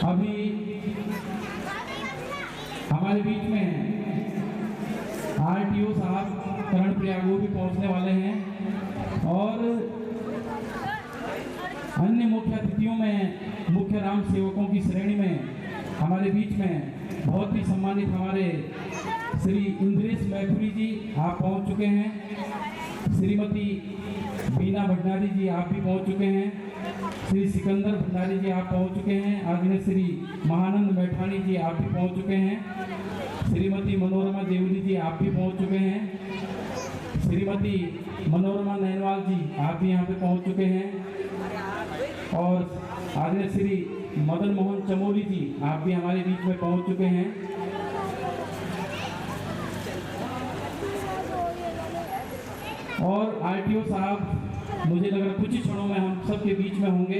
अभी हमारे बीच में आरटीओ साहब करण प्रयाग वो भी पहुंचने वाले हैं और अन्य मुख्य अतिथियों में मुख्य राम सेवकों की श्रेणी में हमारे बीच में बहुत ही सम्मानित हमारे श्री इंद्रेश मैथुरी जी आप पहुंच चुके हैं। श्रीमती बीना भंडारी जी आप भी पहुंच चुके हैं। श्री सिकंदर भंडारी जी आप पहुंच चुके हैं। आदरणीय श्री महानंद मैठानी जी आप भी पहुंच चुके हैं। श्रीमती मनोरमा देवली जी आप भी पहुंच चुके हैं। श्रीमती मनोरमा नैनवाल जी आप भी यहाँ पे पहुंच चुके हैं और आदरणीय श्री मदन मोहन चमोली जी आप भी हमारे बीच में पहुंच चुके हैं। और आरटीओ साहब मुझे लग रहा है कुछ ही क्षणों में हम सबके बीच में होंगे।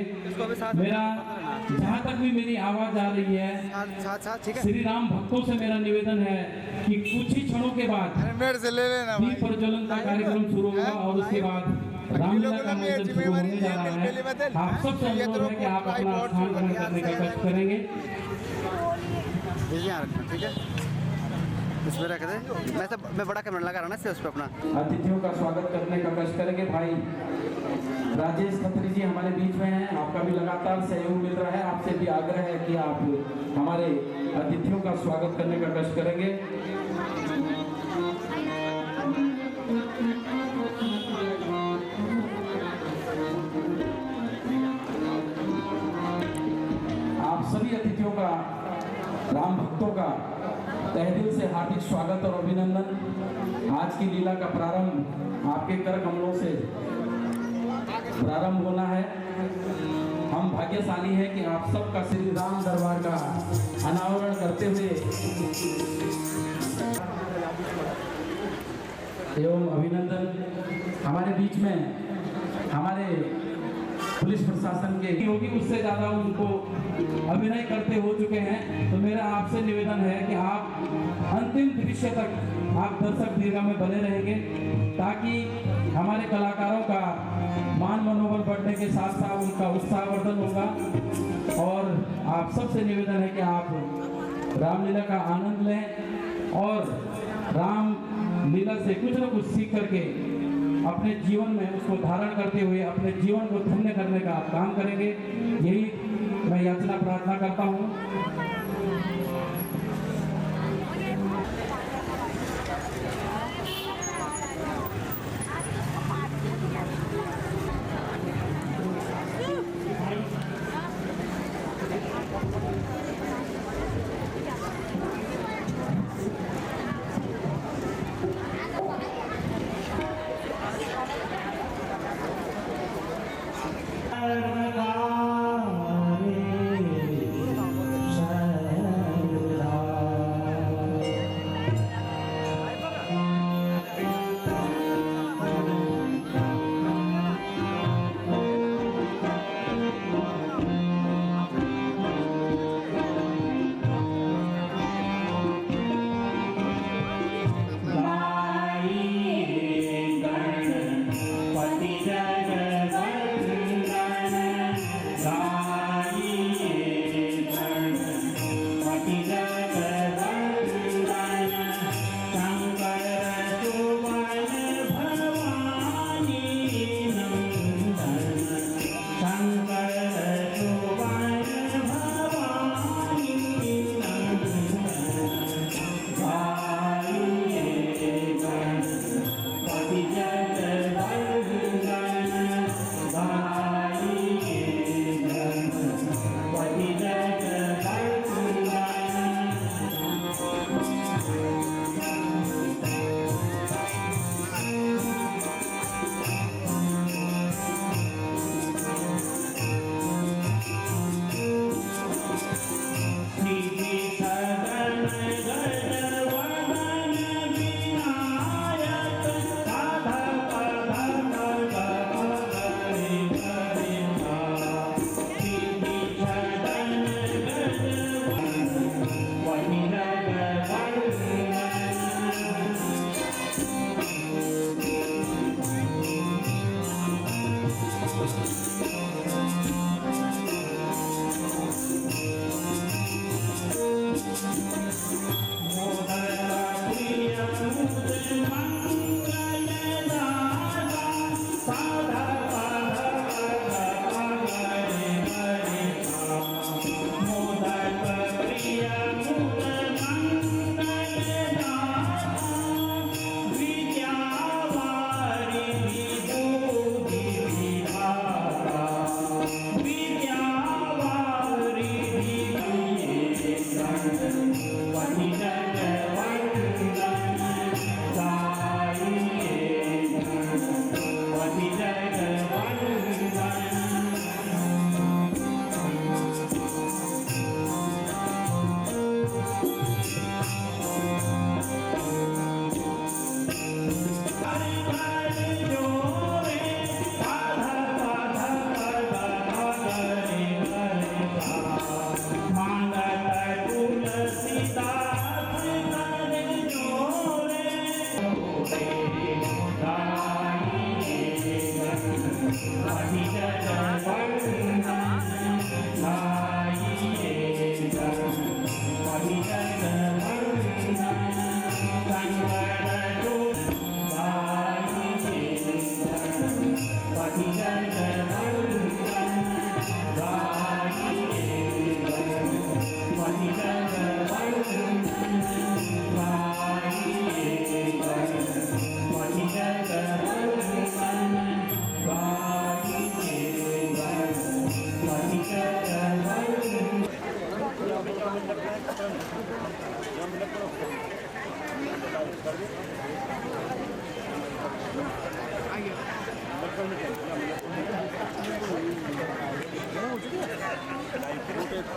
मेरा जहाँ तक भी मेरी आवाज आ रही है श्री राम भक्तों से मेरा निवेदन है कि कुछ ही क्षणों के बाद दीप प्रज्वलन का कार्यक्रम शुरू होगा और उसके बाद रामलीला का मंचन शुरू होने जा रहा है। आप सबसे अनुरोध है कि आप अपना स्थान ग्रहण करने का कष्ट करेंगे। ठीक है, इसमें रख दे। मैं बड़ा कैमरा लगा रहा ना से उस पर अपना अतिथियों का स्वागत करने का कष्ट करेंगे। भाई राजेश खत्री जी हमारे बीच में हैं, आपका भी लगातार सहयोग मिल रहा है। आपसे भी आग्रह है कि आप हमारे अतिथियों का स्वागत करने का कष्ट करेंगे। आप सभी अतिथियों का, राम भक्तों का तहे दिल से हार्दिक स्वागत और अभिनंदन। आज की लीला का प्रारंभ आपके कर कमलों से प्रारंभ होना है। हम भाग्यशाली हैं कि आप सबका श्री राम दरबार का अनावरण करते हुए एवं अभिनंदन हमारे बीच में हमारे पुलिस प्रशासन के होगी उससे ज़्यादा उनको अभिनय करते हो चुके हैं। तो मेरा आपसे निवेदन है कि आप अंतिम दृश्य तक आप दर्शक दीर्घा में बने रहेंगे ताकि हमारे कलाकारों का मान मनोबल बढ़ने के साथ साथ उनका उत्साहवर्धन होगा। और आप सबसे निवेदन है कि आप रामलीला का आनंद लें और राम लीला से कुछ न कुछ सीख करके अपने जीवन में उसको धारण करते हुए अपने जीवन को धन्य करने का आप काम करेंगे। यही मैं याचना प्रार्थना करता हूँ। महाराज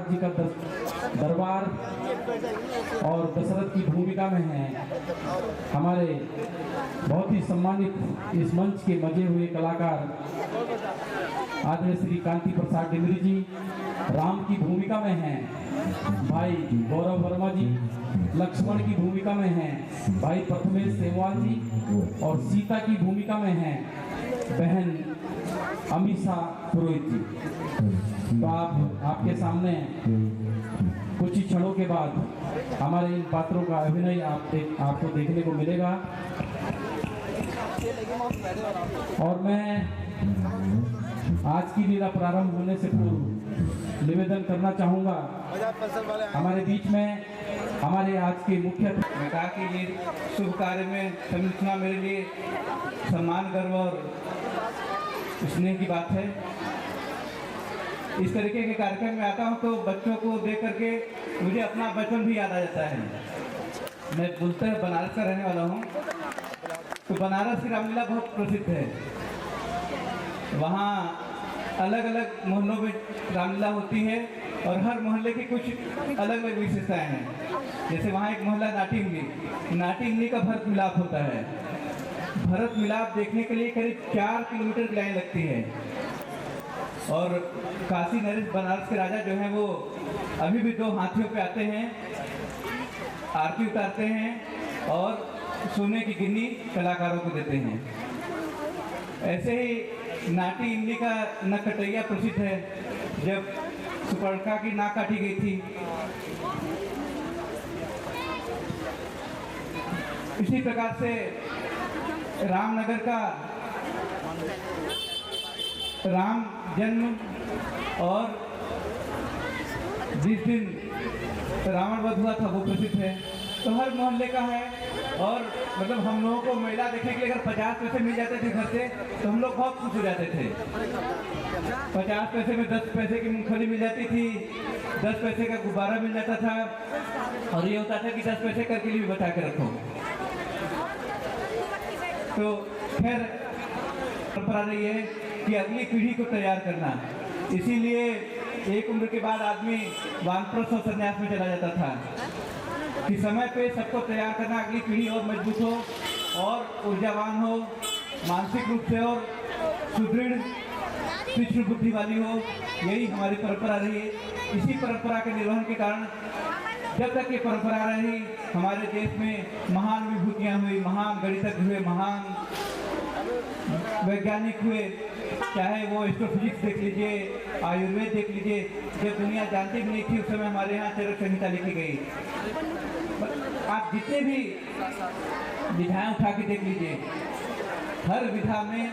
जी का दरबार और दशरथ की भूमिका में हैं हमारे बहुत ही सम्मानित इस मंच के मजे हुए कलाकार आदरणीय श्री कांति प्रसाद डिमरी जी। राम की भूमिका में हैं भाई गौरव वर्मा जी। लक्ष्मण की भूमिका में हैं भाई प्रथमेश सेमवाल जी। और सीता की भूमिका में हैं बहन अमीषा पुरोहित जी। तो आपके सामने कुछ ही क्षणों के बाद हमारे इन पात्रों का अभिनय आपको देखने को मिलेगा। और मैं आज की लीला प्रारंभ होने से पूर्व निवेदन करना चाहूँगा, हमारे बीच में हमारे आज के मुख्य मैं कहा कि ये शुभ कार्य में सम्मिलित मेरे लिए सम्मान, गर्व और स्नेह की बात है। इस तरीके के कार्यक्रम में आता हूँ तो बच्चों को देख करके मुझे अपना बचपन भी याद आ जाता है। मैं बोलते हैं बनारस का रहने वाला हूँ, तो बनारस की रामलीला बहुत प्रसिद्ध है। वहाँ अलग अलग मोहल्लों में रामलीला होती है और हर मोहल्ले की कुछ अलग अलग विशेषताएं हैं। जैसे वहाँ एक मोहल्ला नाटी इमली का भरत मिलाप होता है। भरत मिलाप देखने के लिए करीब 4 किलोमीटर की लाइन लगती है। और काशी नरेश बनारस के राजा जो हैं वो अभी भी 2 हाथियों पे आते हैं, आरती उतारते हैं और सोने की गिन्नी कलाकारों को देते हैं। ऐसे ही नाटी इमली का नकटैया प्रसिद्ध है। जब सुपर्णखा की नाक काटी गई थी, इसी प्रकार से रामनगर का राम जन्म और जिस दिन रावण वध हुआ था वो प्रसिद्ध है। तो हर मोहल्ले का है। और मतलब हम लोगों को मेला देखने के लिए अगर 50 पैसे मिल जाते थे घर से तो हम लोग बहुत खुश हो जाते थे। 50 पैसे में 10 पैसे की मूंगफली मिल जाती थी, 10 पैसे का गुब्बारा मिल जाता था और ये होता था कि 10 पैसे करके लिए भी बचा के रखो। तो फिर परंपरा रही है कि अगली पीढ़ी को तैयार करना। इसीलिए एक उम्र के बाद आदमी वानप्रस्थ और संन्यास में चला जाता था कि समय पे सबको तैयार करना, अगली पीढ़ी और मजबूत हो और ऊर्जावान हो, मानसिक रूप से और सुदृढ़ तीक्ष्ण बुद्धि वाली हो। यही हमारी परंपरा रही है। इसी परंपरा के निर्वहन के कारण जब तक ये परंपरा रही हमारे देश में महान विभूतियाँ हुई, महान गणितज्ञ हुए, महान वैज्ञानिक हुए। चाहे वो एस्ट्रोफिजिक्स देख लीजिए, आयुर्वेद देख लीजिए। जब दुनिया जानती भी नहीं थी उस समय हमारे यहाँ चरक संहिता लिखी गई। आप जितने भी विधाएं उठा के देख लीजिए, हर विधा में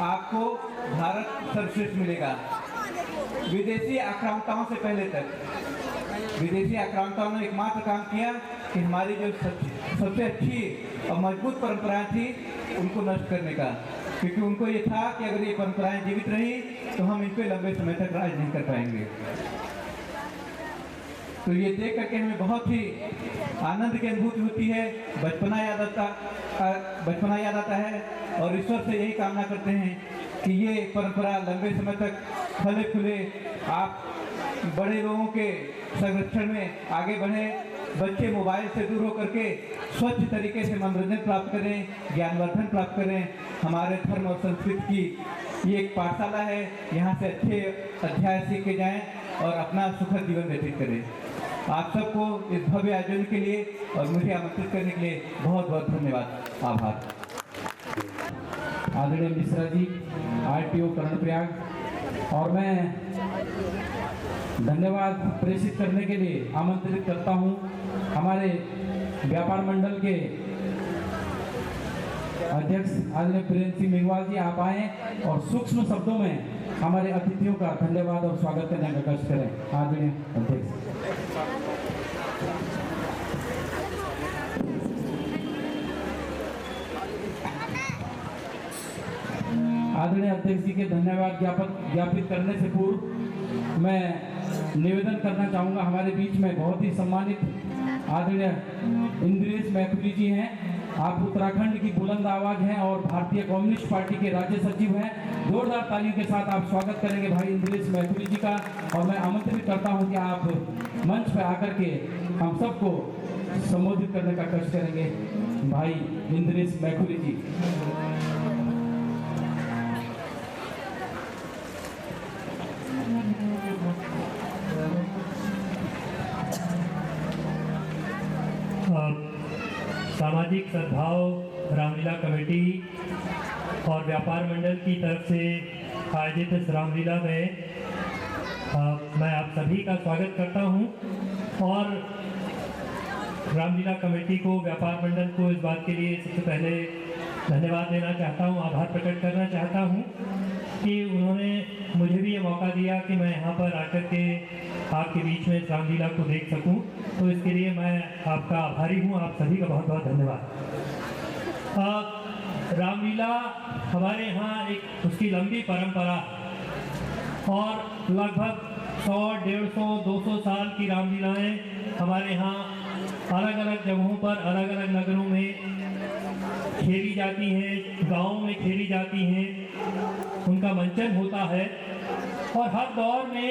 आपको भारत सर्वश्रेष्ठ मिलेगा। विदेशी आक्रामकताओं से पहले तक विदेशी आक्रामकताओं ने एकमात्र काम किया कि हमारी जो सबसे अच्छी और मजबूत परंपराएं थी उनको नष्ट करने का, क्योंकि उनको ये था कि अगर ये परंपराएं जीवित रही तो हम इन पे लंबे समय तक राज नहीं कर पाएंगे। तो ये देख करके हमें बहुत ही आनंद की अनुभूति होती है, बचपना याद आता है और ईश्वर से यही कामना करते हैं कि ये परंपरा लंबे समय तक फले फूले, आप बड़े लोगों के संरक्षण में आगे बढ़े, बच्चे मोबाइल से दूर होकर के स्वच्छ तरीके से मनोरंजन प्राप्त करें, ज्ञानवर्धन प्राप्त करें। हमारे धर्म और संस्कृति की ये एक पाठशाला है, यहाँ से अच्छे अध्याय सीख के जाएँ और अपना सुखद जीवन व्यतीत करें। आप सबको इस भव्य आयोजन के लिए और मुझे आमंत्रित करने के लिए बहुत बहुत धन्यवाद, आभार। आदरणीय मिश्रा जी, आरटीओ कर्णप्रयाग, और मैं धन्यवाद प्रेषित करने के लिए आमंत्रित करता हूं हमारे व्यापार मंडल के अध्यक्ष आदरणीय प्रेम सिंह मेघवाल जी। आप आए और सूक्ष्म शब्दों में हमारे अतिथियों का धन्यवाद और स्वागत करने का कष्ट करें। आदरणीय अध्यक्ष। आदरणीय अध्यक्ष जी के धन्यवाद ज्ञापित करने से पूर्व मैं निवेदन करना चाहूँगा, हमारे बीच में बहुत ही सम्मानित आदरणीय इंद्रेश मैथिली जी हैं। आप उत्तराखंड की बुलंद आवाज हैं और भारतीय कम्युनिस्ट पार्टी के राज्य सचिव हैं। जोरदार तालियों के साथ आप स्वागत करेंगे भाई इंद्रेश मैथिली जी का। और मैं आमंत्रित करता हूं कि आप मंच पर आकर के हम सबको संबोधित करने का कष्ट करेंगे। भाई इंद्रेश मैथिली जी। सामाजिक सद्भाव रामलीला कमेटी और व्यापार मंडल की तरफ से आयोजित इस रामलीला में मैं आप सभी का स्वागत करता हूं और रामलीला कमेटी को, व्यापार मंडल को इस बात के लिए सबसे पहले धन्यवाद देना चाहता हूं, आभार प्रकट करना चाहता हूं कि उन्होंने मुझे भी ये मौका दिया कि मैं यहाँ पर आकर के आपके बीच में इस रामलीला को देख सकूं। तो इसके लिए मैं आपका आभारी हूं। आप सभी का बहुत बहुत धन्यवाद। रामलीला हमारे यहाँ एक उसकी लंबी परंपरा और लगभग 100, 150, 200 साल की रामलीलाएँ हमारे यहाँ अलग अलग जगहों पर, अलग अलग नगरों में खेली जाती हैं, गाँव में खेली जाती हैं, उनका मंचन होता है। और हर दौर में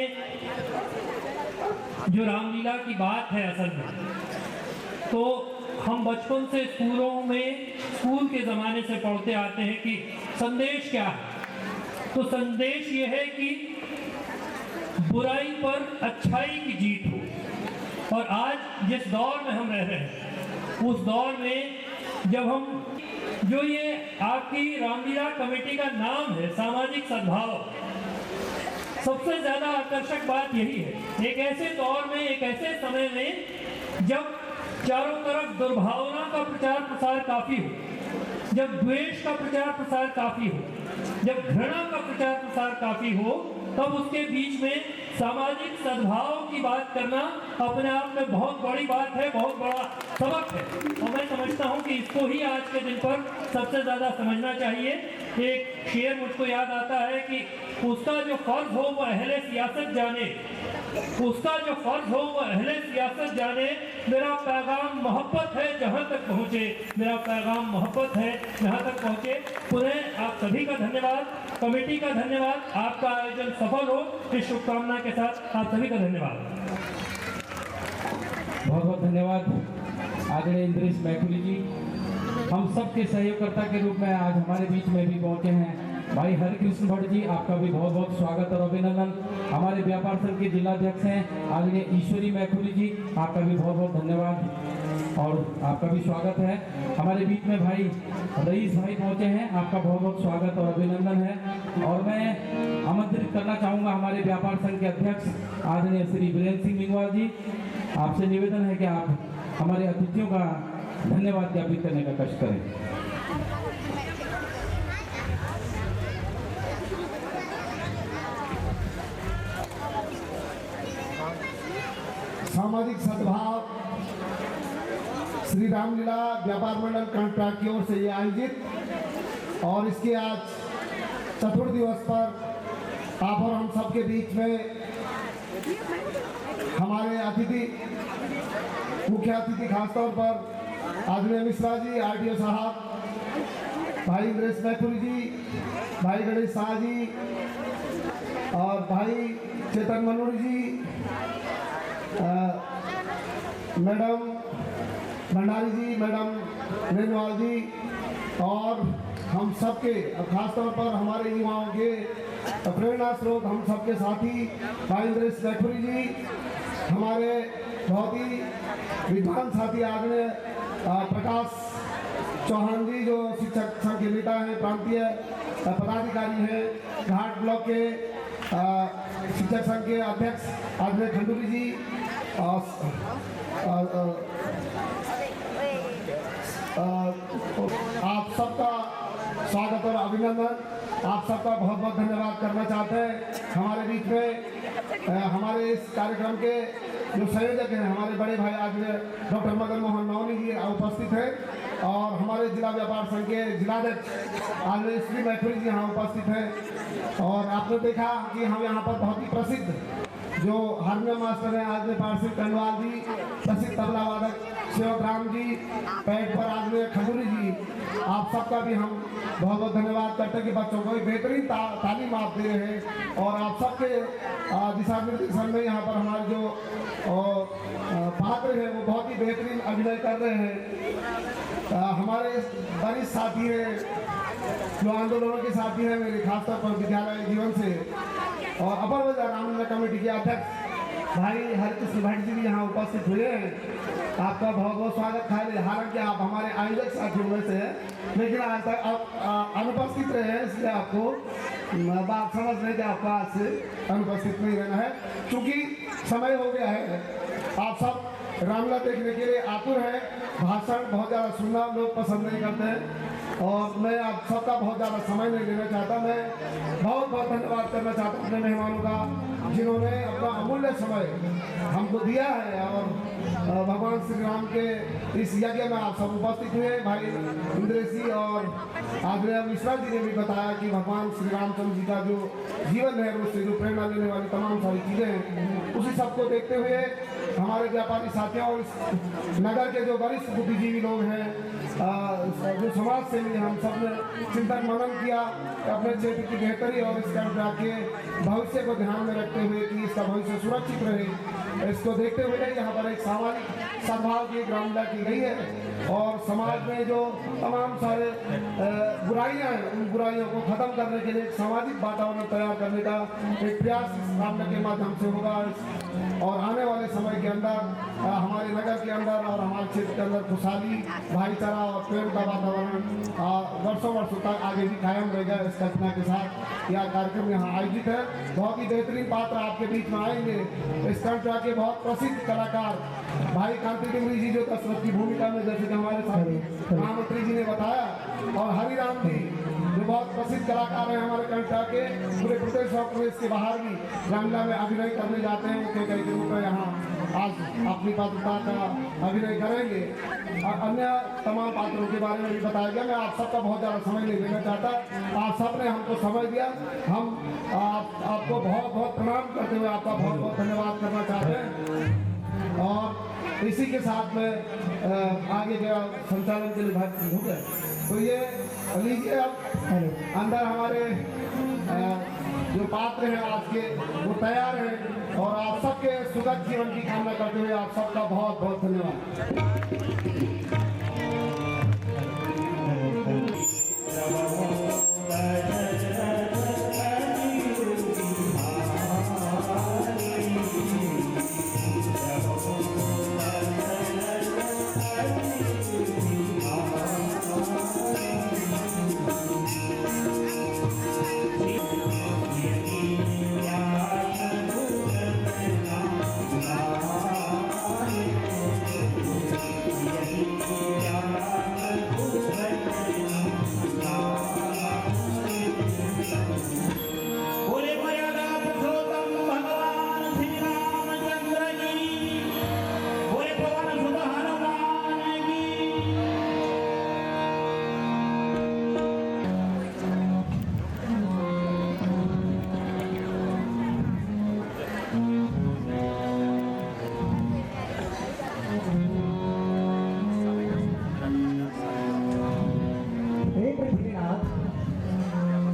जो रामलीला की बात है असल में, तो हम बचपन से स्कूलों में, स्कूल के ज़माने से पढ़ते आते हैं कि संदेश क्या है। तो संदेश ये है कि बुराई पर अच्छाई की जीत हो। और आज जिस दौर में हम रह रहे हैं, उस दौर में जब हम जो ये आपकी रामलीला कमेटी का नाम है सामाजिक सद्भाव, सबसे ज्यादा आकर्षक बात यही है। एक ऐसे दौर में, एक ऐसे समय में जब चारों तरफ दुर्भावना का प्रचार प्रसार काफी हो, जब द्वेष का प्रचार प्रसार काफी हो, जब घृणा का प्रचार प्रसार काफी हो, तब उसके बीच में सामाजिक सद्भाव की बात करना अपने आप में बहुत बड़ी बात है, बहुत बड़ा सबक है। और मैं समझता हूँ कि इसको ही आज के दिन पर सबसे ज़्यादा समझना चाहिए। एक शेर मुझको याद आता है कि उसका जो फर्ज हो वो अहले सियासत जाने, उसका जो फर्ज हो वो अहले सियासत जाने। मेरा पैगाम मोहब्बत है जहाँ तक पहुँचे, मेरा पैगाम मोहब्बत है जहाँ तक पहुँचे। पुनः आप सभी का धन्यवाद, कमेटी का धन्यवाद। आपका आयोजन सफल हो, इस शुभकामना के साथ आप सभी का धन्यवाद। बहुत बहुत धन्यवाद आदरणीय इंद्रेश मैथिली जी। हम सबके सहयोगकर्ता के रूप में आज हमारे बीच में भी पहुंचे हैं भाई हरिकृष्ण भट्ट जी। आपका भी बहुत बहुत स्वागत और अभिनंदन। हमारे व्यापार संघ के जिलाध्यक्ष हैं आदरणीय ईश्वरी मैथिली जी, आपका भी बहुत बहुत धन्यवाद और आपका भी स्वागत है। हमारे बीच में भाई रईस भाई पहुंचे हैं, आपका बहुत बहुत स्वागत और अभिनंदन है। और मैं आमंत्रित करना चाहूँगा हमारे व्यापार संघ के अध्यक्ष आदरणीय श्री वीरेंद्र सिंह मिंगवाल जी। आपसे निवेदन है कि आप हमारे अतिथियों का धन्यवाद ज्ञापित करने का कष्ट करें। सामाजिक सद्भाव श्री रामलीला व्यापार मंडल कॉन्ट्रैक्ट की ओर से ये आयोजित और इसके आज चतुर्थ दिवस पर आप और हम सबके बीच में हमारे अतिथि, मुख्य अतिथि खासतौर पर आदरणीय मिश्रा जी, आरटीओ साहब, भाई इंद्रेश मैथिली जी, भाई गणेश शाह जी और भाई चेतन मनोहर जी, मैडम भंडारी जी, मैडम रेनवाल जी और हम सबके, खासतौर पर हमारे युवाओं के प्रेरणा स्रोत, हम सबके साथी भाई इंद्रेश मैथिली जी, हमारे बहुत ही विद्वान साथी आदरणीय प्रकाश चौहान जी जो शिक्षक संघ के नेता हैं, प्रांतीय पदाधिकारी हैं, घाट ब्लॉक के शिक्षक संघ के अध्यक्ष आदरणीय खंडूरी जी, आप सबका स्वागत और अभिनंदन। आप सबका बहुत बहुत धन्यवाद करना चाहते हैं। हमारे बीच में हमारे इस कार्यक्रम के जो संयोजक हैं, हमारे बड़े भाई आज डॉक्टर मदन मोहन नौनी जी उपस्थित हैं और हमारे जिला व्यापार संघ के जिलाध्यक्ष आज श्री मैथिली जी यहाँ उपस्थित हैं। और आपने देखा कि हम यहाँ पर बहुत ही प्रसिद्ध जो हारमोनियम मास्टर हैं आज पार्सिल कंडवाल जी, प्रसिद्ध तबला वादक सेवकराम जी, पेट पर आदमी खजूरी जी, आप सबका भी हम बहुत बहुत धन्यवाद करते हैं कि बच्चों को एक बेहतरीन तालीम आप दे रहे हैं और आप सबके दिशा निर्देशन में यहाँ पर हमारे जो पात्र हैं वो बहुत ही बेहतरीन अभिनय कर रहे हैं। हमारे वरिष्ठ साथी हैं जो आंदोलनों के साथी हैं मेरे, खासतौर पर विद्यालय जीवन से, और अपर वजह रामनगर कमेटी के अध्यक्ष भाई हरकृष्ण भट्ट जी भी यहाँ उपस्थित हुए हैं। आपका बहुत बहुत स्वागत है। हालांकि आप हमारे आयोजक साथियों में से हैं, लेकिन आज तक आप अनुपस्थित रहे हैं, इसलिए आपको बात समझ लें कि आपको आज से अनुपस्थित नहीं रहना है, क्योंकि समय हो गया है। आप सब रामलीला देखने के लिए आतुर हैं। भाषण बहुत ज़्यादा सुनना लोग पसंद नहीं करते हैं और मैं आप सबका बहुत ज़्यादा समय नहीं लेना चाहता। मैं बहुत बहुत धन्यवाद करना चाहता हूँ अपने मेहमानों का, जिन्होंने अपना अमूल्य समय हमको दिया है और भगवान श्री राम के इस यज्ञ में आप सब उपस्थित हुए। भाई इंद्रेश जी और आदरणीय मिश्रा जी ने भी बताया कि भगवान श्री रामचंद्र जी का जो जीवन है उससे जो प्रेरणा लेने वाली तमाम सारी चीज़ें हैं, उसी सबको देखते हुए हमारे व्यापारी साथियों और इस नगर के जो वरिष्ठ बुद्धिजीवी लोग हैं, जो समाज सेवी, हम सब ने चिंतन मनन किया अपने क्षेत्र की बेहतरी और इस कर्जा के भविष्य को ध्यान में रखते हुए कि इसका भविष्य सुरक्षित रहे, इसको देखते हुए यहाँ पर एक सामाजिक सद्भाव की रामलीला की गई है और समाज में जो तमाम सारे बुराइयां हैं उन बुराइयों को खत्म करने के लिए एक सामाजिक वातावरण तैयार करने का एक प्रयास इस रामलीला के माध्यम से होगा और आने वाले समय के अंदर हमारे नगर के अंदर और हमारे क्षेत्र के अंदर खुशहाली, भाईचारा और प्रेम का वातावरण वर्षों तक आगे भी कायम रहेगा। इस कल्पना के साथ यह कार्यक्रम यहाँ आयोजित है। बहुत ही बेहतरीन पात्र आपके बीच में आएंगे। इस कल्पना के बहुत प्रसिद्ध कलाकार भाई कांति डिमरी जी जो दशरथ की भूमिका में, जैसे कि हमारे साथ महामंत्री जी ने बताया, और हरिराम जी जो बहुत प्रसिद्ध कलाकार हैं हमारे कंठा के, पूरे प्रदेश और प्रदेश के बाहर भी रामलीला में अभिनय करने जाते हैं। उनके कई रूप में यहाँ आज अपनी पात्रता का अभिनय करेंगे और अन्य तमाम पात्रों के बारे में भी बताया गया। मैं आप सबका बहुत ज़्यादा समय नहीं लेना चाहता, आप सब ने हमको समय दिया। हम आपको बहुत बहुत प्रणाम करते हुए आपका बहुत बहुत धन्यवाद करना चाहते हैं और इसी के साथ में आगे जो संचालन के लिए भाग हो गए तो ये लीजिए अब अंदर हमारे जो पात्र हैं आज के वो तैयार हैं और आप सबके सुखद जीवन की कामना करते हुए आप सबका बहुत बहुत धन्यवाद।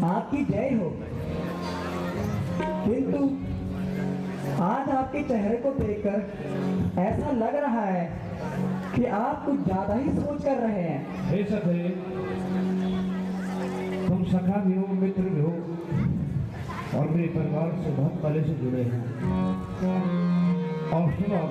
आपकी जय हो। किंतु आज आपके चेहरे को देखकर ऐसा लग रहा है कि आप कुछ ज्यादा ही सोच कर रहे हैं। हे सखे, तुम सखा भी हो, मित्र भी हो और मेरे परिवार से बहुत पहले से जुड़े हैं। और सुनो,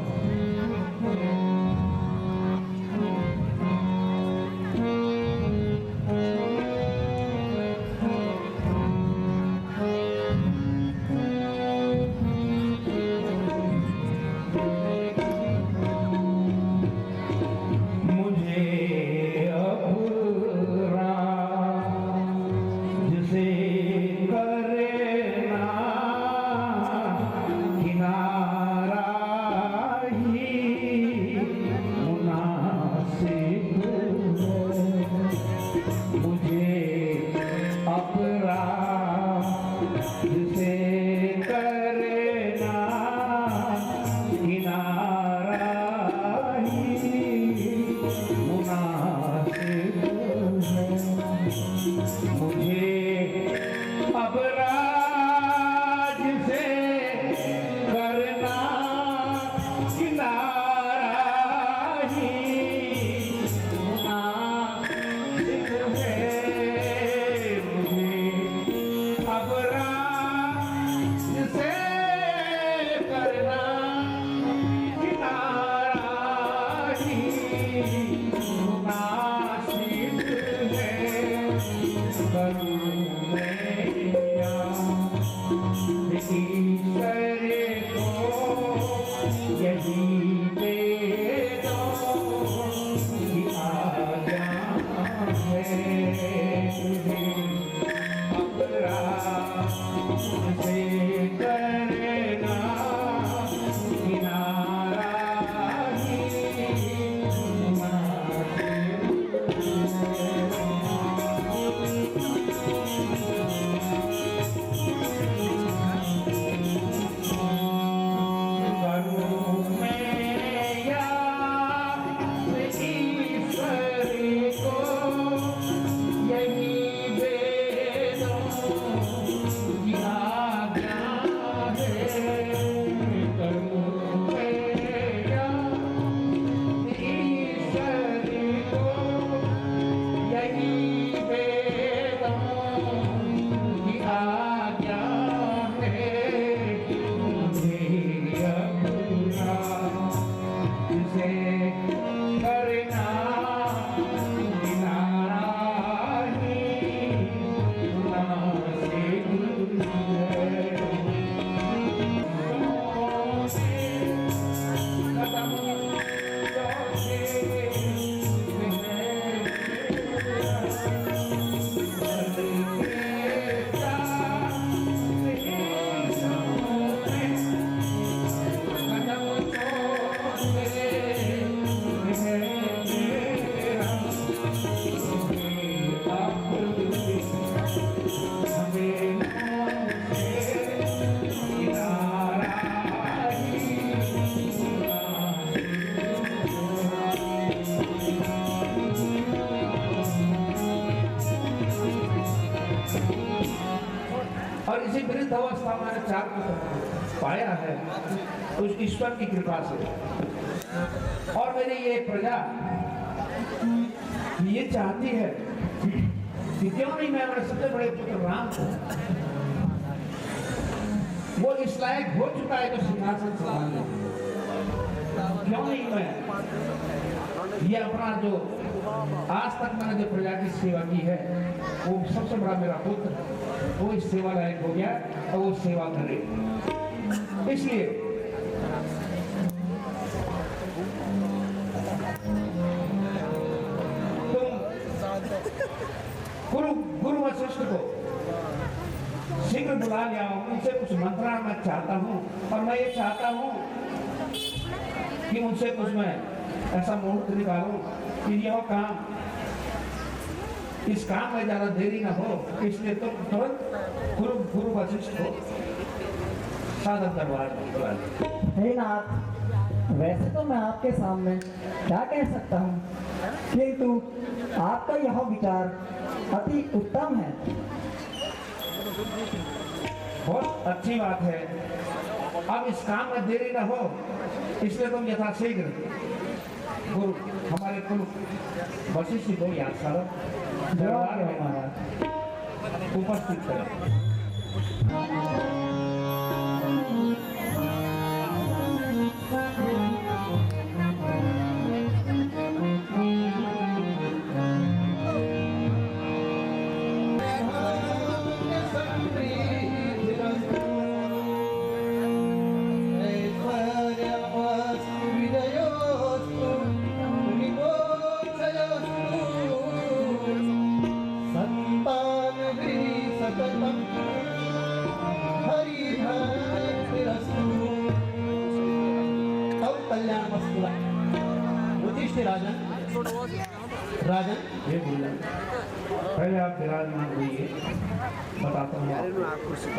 और इसी वृद्ध अवस्था में मैंने 4 पुत्र पाया है उस ईश्वर की कृपा से। और मेरी ये प्रजा ये चाहती है कि क्यों नहीं मैं अपने सबसे बड़े पुत्र राम को, वो इस लायक हो चुका है तो सिंहासन संभालने, क्यों नहीं मैं ये अपना जो आज तक मैंने जो प्रजा की सेवा की है वो सबसे बड़ा मेरा पुत्र वो इस सेवा लायक हो गया और वो सेवा करे। इसलिए तुम गुरु वशिष्ठ को शीघ्र बुला लिया, उनसे कुछ मंत्रणा मैं चाहता हूँ और मैं ये चाहता हूँ कि उनसे कुछ मैं ऐसा मुहूर्त निकालूं कि यह काम इस काम में ज्यादा देरी ना हो, इसलिए तो तुरंत गुरु वशिष्ठ को सादर दरबार में बुला लिया। हे नाथ, वैसे तो मैं आपके सामने क्या कह सकता हूँ, किंतु आपका यह विचार अति उत्तम है। बहुत अच्छी बात है। अब इस काम में देरी ना हो, इसलिए तुम यथाशीघ्र गुरु हमारे कुल वशिष्ठ को याद करो, दरबार में हमारा उपस्थित करें। राजन ये बोला पहले आप विराजमान होइए, बताता हूँ।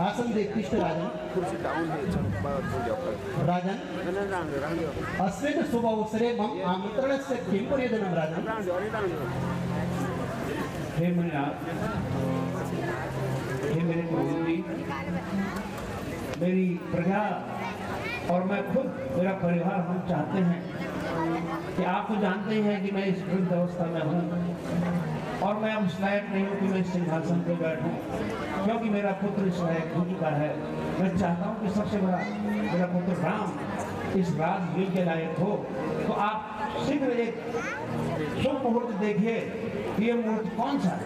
आसन देखिष्ठ राजन राजन अस्मिन् शुभ अवसरे मम आमन्त्रणस्य किं प्रयोजनं राजन? हे मुनिनाथ, हे मेरे गुरु जी, मेरी प्रजा और मैं खुद, मेरा परिवार, हम चाहते हैं कि आप तो जानते ही हैं कि मैं इस वृद्ध अवस्था में हूँ और मैं अब इस लायक नहीं हूँ कि मैं इस सिंहासन पर बैठूँ, क्योंकि मेरा पुत्र इस लायक हो चुका है। मैं चाहता हूँ कि सबसे बड़ा मेरा पुत्र राम इस राजयोग के लायक हो। तो आप शीघ्र एक शुभ मुहूर्त देखिए कि ये मुहूर्त कौन सा है।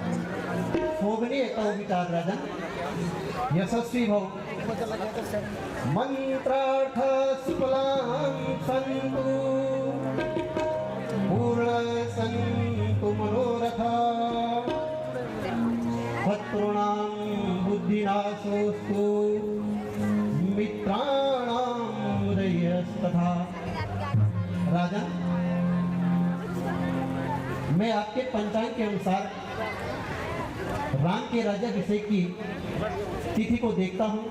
शोभनीय तो विचार राजन, यशस्वी भव। मंत्रार्थ सुफलां सन्तु पूर्ण सन्तु मनोरथा शत्रूणां बुद्धिनाशोऽस्तु मित्राणां उदयस्तथा। राजन, मैं आपके पंचांग के अनुसार राम के राज्याभिषेक की तिथि को देखता हूँ।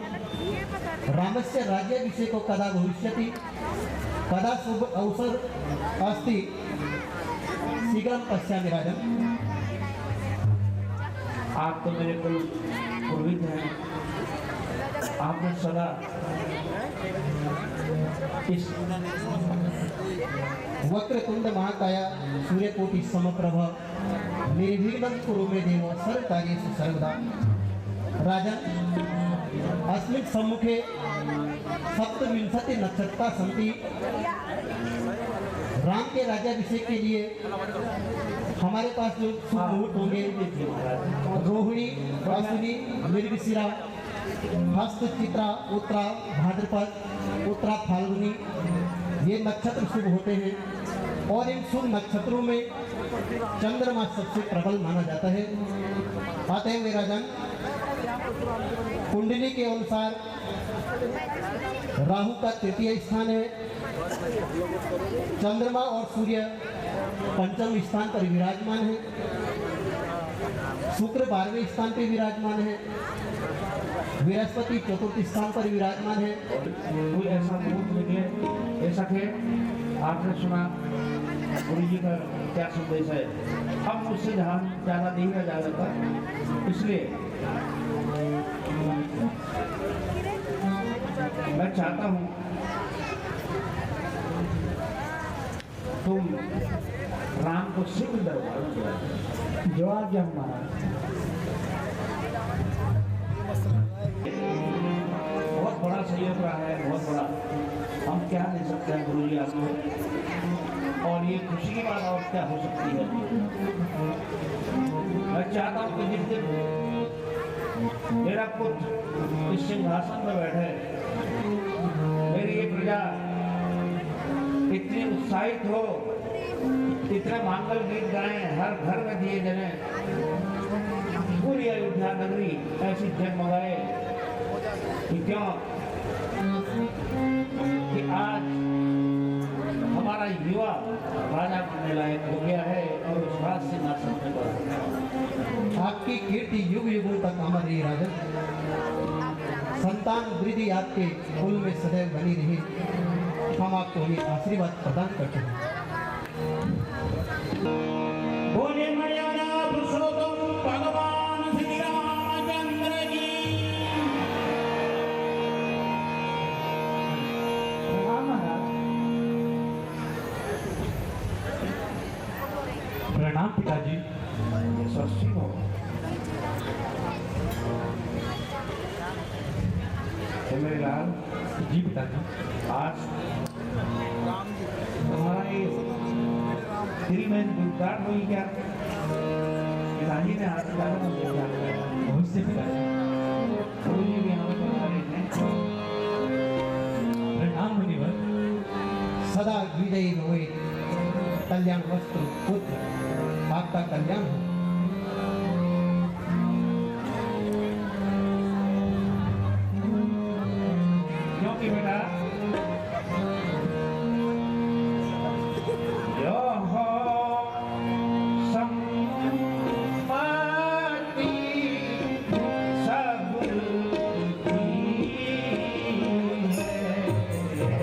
रामस्य राज्याभिषेक को कदा भविष्यति, कदा शुभ अवसर अस्ति, शीघ्रं पश्यामि राजन। आप तो मेरे कुल पुरोहित हैं, आपने सदा इस वक्रतुंड महाकाया सूर्यकोटि समप्रभ निर्विघ्नं कुरु मे देव सर्वकार्येषु सर्वदा। राजन, अस्मिन् सम्मुखे 27 नक्षत्रा सन्ति। राम के राज्याभिषेक के लिए हमारे पास जो शुभ मुहूर्त होंगे, रोहिणी, अश्विनी, मृगशिरा, हस्त, चित्रा, उत्तरा, भाद्रपद, उत्तरा, फाल्गुनी, ये नक्षत्र शुभ होते हैं। और इन शुभ नक्षत्रों में चंद्रमा सबसे प्रबल माना जाता है। अतएव राजन, कुंडली के अनुसार राहु का तृतीय स्थान है, चंद्रमा और सूर्य पंचम स्थान पर विराजमान है, शुक्र 12वें स्थान पर विराजमान है, बृहस्पति चतुर्थ स्थान पर विराजमान है। कोई ऐसा मुहूर्त निकले, ऐसा के आपने सुना गुरु जी का क्या संदेश है। अब मुझसे ज़्यादा नहीं रह जाता, इसलिए मैं चाहता हूँ तुम राम को शीघ्र दरबार में बुलाओ। जो आज्ञा महाराज। बहुत बड़ा सहयोग रहा है, बहुत बड़ा। हम क्या दे सकते हैं गुरु जी आपको, और ये खुशी की बात और क्या हो सकती है। मैं चाहता हूँ कि जिस दिन मेरा पुत्र इस सिंहासन में बैठे, मेरी ये प्रजा इतनी उत्साहित हो, इतने मांगल गीत गाएं, हर घर में दिए जले, पूरी अयोध्या नगरी ऐसी जगमगाए कि क्यों कि आज हमारा युवा राजा बनने लायक हो गया है और उस राज सिंहासन पर बैठा है। आपकी कीर्ति युग युगों तक अमर रही राजन। संतान वृद्धि आपके कुल में सदैव बनी रही। हम आपको ये आशीर्वाद प्रदान करते हैं। बोले मर्यादा पुरुषोत्तम भगवान श्री रामचंद्र की। प्रणाम महाराज। प्रणाम पिताजी। यशस्वी हो। तो मेरे लाल जी पिताजी। आज तुम्हारा ये दिल में गुजरात हुई क्या? पिताजी ने हाथ डाला अवश्य पिताजी। गुरु जी भी हमें बता रहे थे। प्रणाम मुनिवर। सदा विजयी भवेत्, कल्याण वस्त्र पुत्र, आपका कल्याण हो। क्योंकि बेटा यो हो सम्मति सबकी है।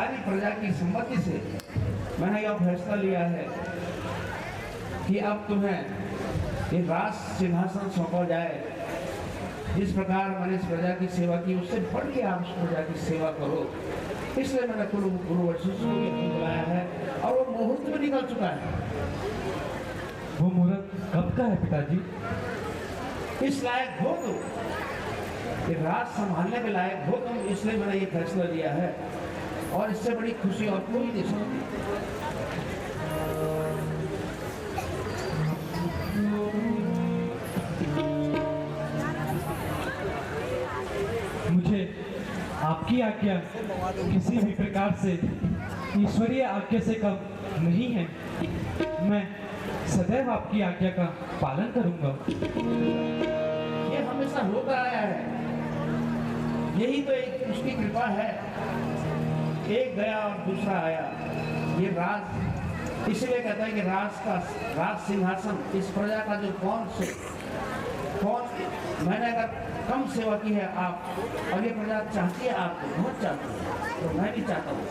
सारी प्रजा की सम्मति से मैंने यह फैसला लिया है कि अब तुम्हें ये राज सिंहासन सौंपा जाए। जिस प्रकार मैंने इस प्रजा की सेवा की उससे बढ़ के आप इस प्रजा की सेवा करो, इसलिए मैंने गुरु वशिष्ठ को ये बुलाया है और वो मुहूर्त में निकल चुका है। वो मुहूर्त कब का है पिताजी? इस लायक हो तुम, ये राज संभालने के लायक हो तुम, इसलिए मैंने ये फैसला लिया है और इससे बड़ी खुशी और कोई नहीं सकती। मुझे आपकी आज्ञा किसी भी प्रकार से ईश्वरीय आज्ञा से कम नहीं है। मैं सदैव आपकी आज्ञा का पालन करूंगा। ये हमेशा होता आया है, यही तो एक उसकी कृपा है। एक गया और दूसरा आया। ये राज इसलिए कहता है कि राज सिंहासन इस प्रजा का जो कौन मैंने अगर कम सेवा की है आप और ये प्रजा चाहती है आपको, बहुत चाहती है, तो मैं भी चाहता हूँ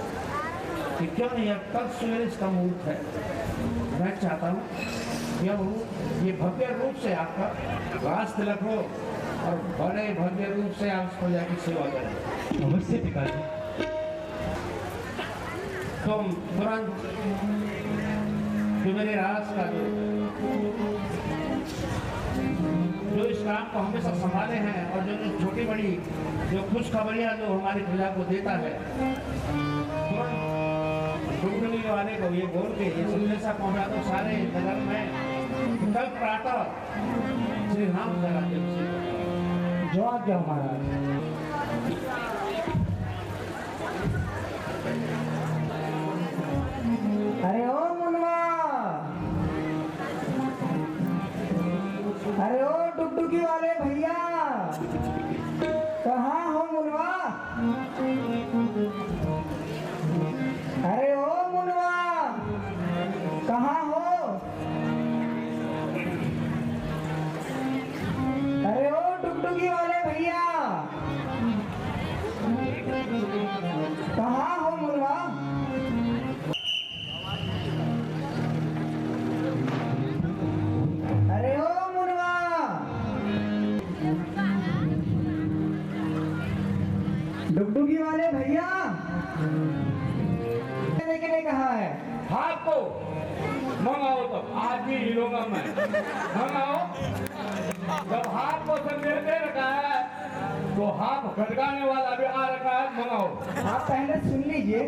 कि क्यों नहीं, अब कल सवेरे इसका मुहूर्त है। मैं चाहता हूँ ये भव्य रूप से आपका राज तिलक हो और बड़े भव्य रूप से आप इस प्रजा की सेवा करें। अवश्य पिताजी। तुम तुरंत जो मेरे राज का जो इस काम को हमेशा संभाले हैं और जो छोटी बड़ी जो खुशखबरियां जो हमारी प्रजा को देता है, तुरंत वाले को ये बोल के ये संदेशा पहुंचा दो सारे नगर में, कल प्रातः श्री राम जो आज्ञा महाराज। अरे ओ मुनवा, अरे ओ डुगडुगी वाले भैया, कहाँ हो मुनवा? अरे ओ मुनवा, कहाँ हो? अरे ओ डुगडुगी वाले भैया, कहाँ हो मुनवा? अरे ओ मुनवा, डुगडुगी वाले भैया के लिए कहा है। हाथ को मंगाओ, तो आज भी हिलूंगा मैं। मंगाओ, जब हाथ को संदेश दे रखा है तो हाथ खटकाने वाला भी आ रखा है। मंगाओ। आप पहले सुन लीजिए,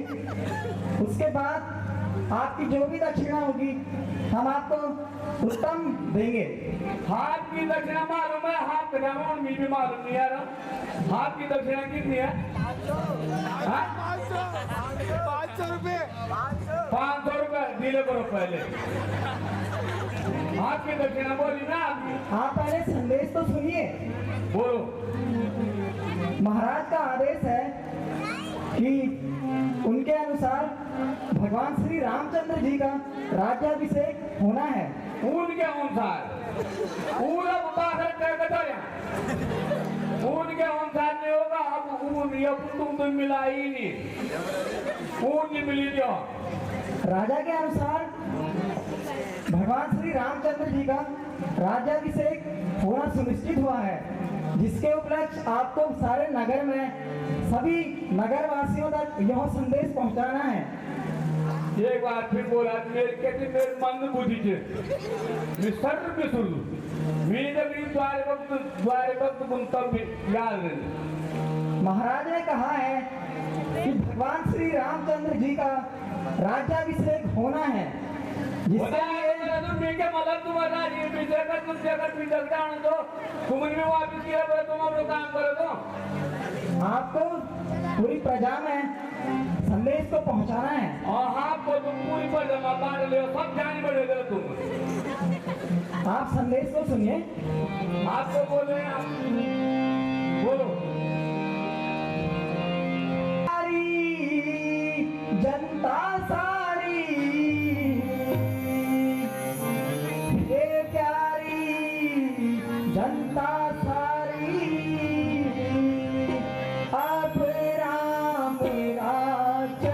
उसके बाद आपकी जो भी दक्षिणा होगी हम आपको उत्तम देंगे। हाथ की दक्षिणा मालूम है, हाथ खटकाना और मुझे भी मालूम नहीं है। हाथ की दक्षिणा कितनी है? 500 रुपए। 500 रुपए दिले करो पहले। हाथ की दक्षिणा बोली ना आपकी। आप पहले संदेश तो सुनिए। बोलो। महाराज का आदेश है कि उनके अनुसार भगवान श्री रामचंद्र जी का राज्याभिषेक होना है। उनके अनुसार पूरा उतार करके तो उनके अनुसार नहीं होगा। अब तुम तो मिला ही नहीं, ऊन मिली जो राजा के अनुसार भगवान श्री रामचंद्र जी का राज्याभिषेक होना सुनिश्चित हुआ है, जिसके उपलक्ष्य आपको सारे नगर में सभी नगर वासियों तक यह संदेश पहुंचाना है। एक बार फिर बोला, मेरे मन बुद्धि से सर्व भी सुन लू मेरे द्वारे वक्त तब याद रहे। महाराज ने कहा है कि भगवान श्री रामचंद्र जी का राज्याभिषेक होना है, जिसके लिए आपको पूरी प्रजा में संदेश को पहुंचाना है। और आपको तुम पूरी प्रजा बांट ले, सब जान बढ़ेगा तुम। आप संदेश को सुनिए। आपको बोले आप बोलो। जनता सारी हे प्यारी जनता सारी, अब राम राज्य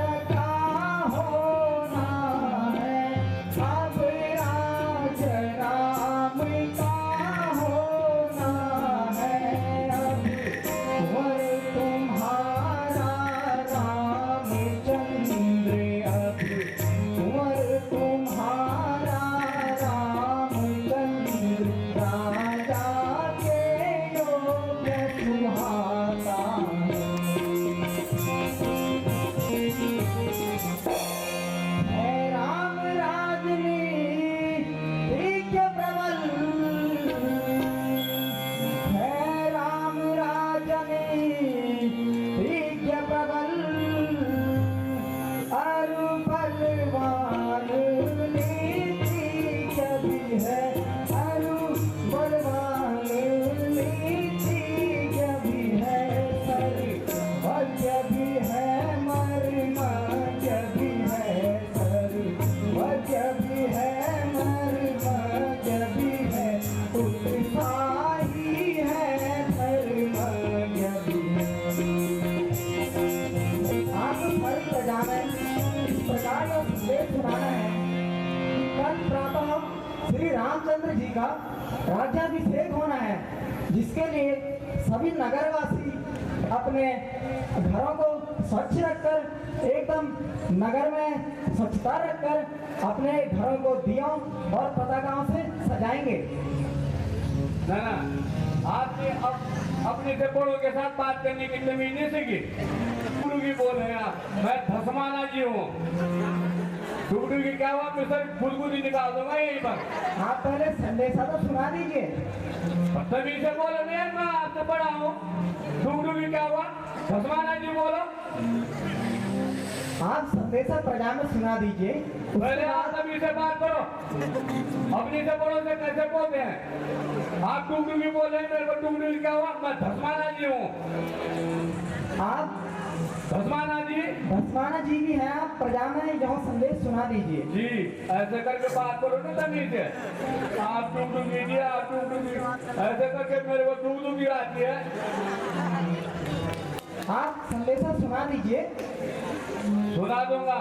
रामचंद्र जी का राज्याभिषेक होना है, जिसके लिए सभी नगरवासी अपने घरों को स्वच्छ रखकर, एकदम नगर में स्वच्छता रखकर अपने घरों को दियों और पताकाओं से सजाएंगे। ना आपने अपने से बड़ों के साथ बात करने की जमीन नहीं सीखी। गुरु की बोल रहे हैं आप, मैं धसमाना जी हूँ। डुगडू की क्या हुआ, मैं सर खुदगुदी निकाल दूंगा यहीं पर। आप पहले संदेशा तो सुना दीजिए। तभी से बोलो नहीं, मैं आपसे बड़ा हूँ। डुगडू की क्या हुआ, धसमाना जी बोलो। आप संदेशा प्रजा में सुना दीजिए। पहले आप तभी से बात करो, अपनी से बड़ों से कैसे बोलते हैं आप? डुगडू की बोल रहे हैं, मेरे को डुगडू की क्या हुआ, मैं धसमाना जी हूँ। आप धसमाना जी भी हैं, आप प्रजा में यह संदेश सुना दीजिए। जी, ऐसे करके बात करो ना तभी से। आप डुगडू कीजिए, आप डुगडू कीजिए, ऐसे करके मेरे को डुगडू की आती है। आप संदेशा सुना दीजिए। सुना दूंगा,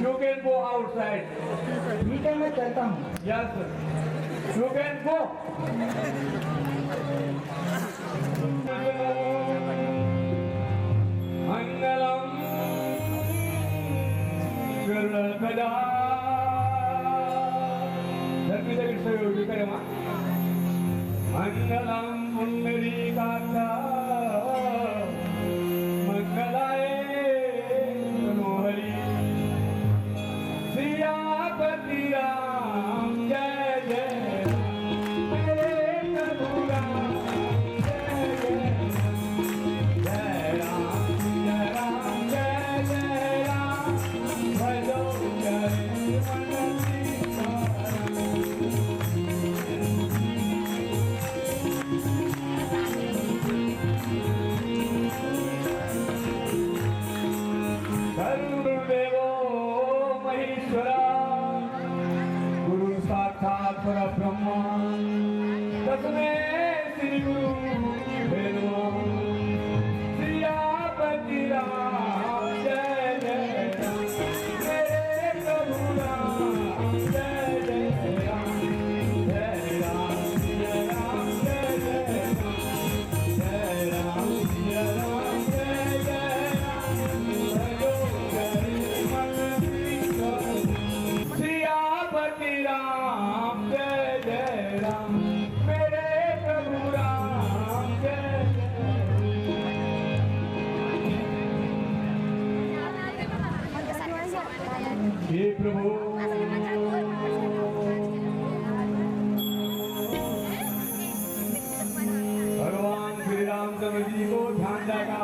यू कैन गो आउटसाइड। ठीक है, मैं चलता हूँ। Yes, you can go. मंगलम गरुड़ध्वजा। धरती से किससे योगी करे मां? मंगलम पुंडरीकाक्ष मंगलाय मनोहरी। सियापति राम जय जय, मेरे प्रभु राम जय जय। जय राम जय जय राम, भजो जय मन सीताराम। गुरुदेवो महेश्वरा, गुरु साक्षात् परब्रह्म, तस्मै श्री गुरु भेनमो। सियापति राम जय जय राम, मेरे प्रभु राम जय जय राम। जय राम जय राम जय जय राम, जय राम जय राम जय जय राम, भजो जय मन सीताराम। सियापति राम जय जय राम, मेरे प्रभु राम जय जय। हे प्रभु, भगवान श्री रामचंद्र जी को ध्यान जागा,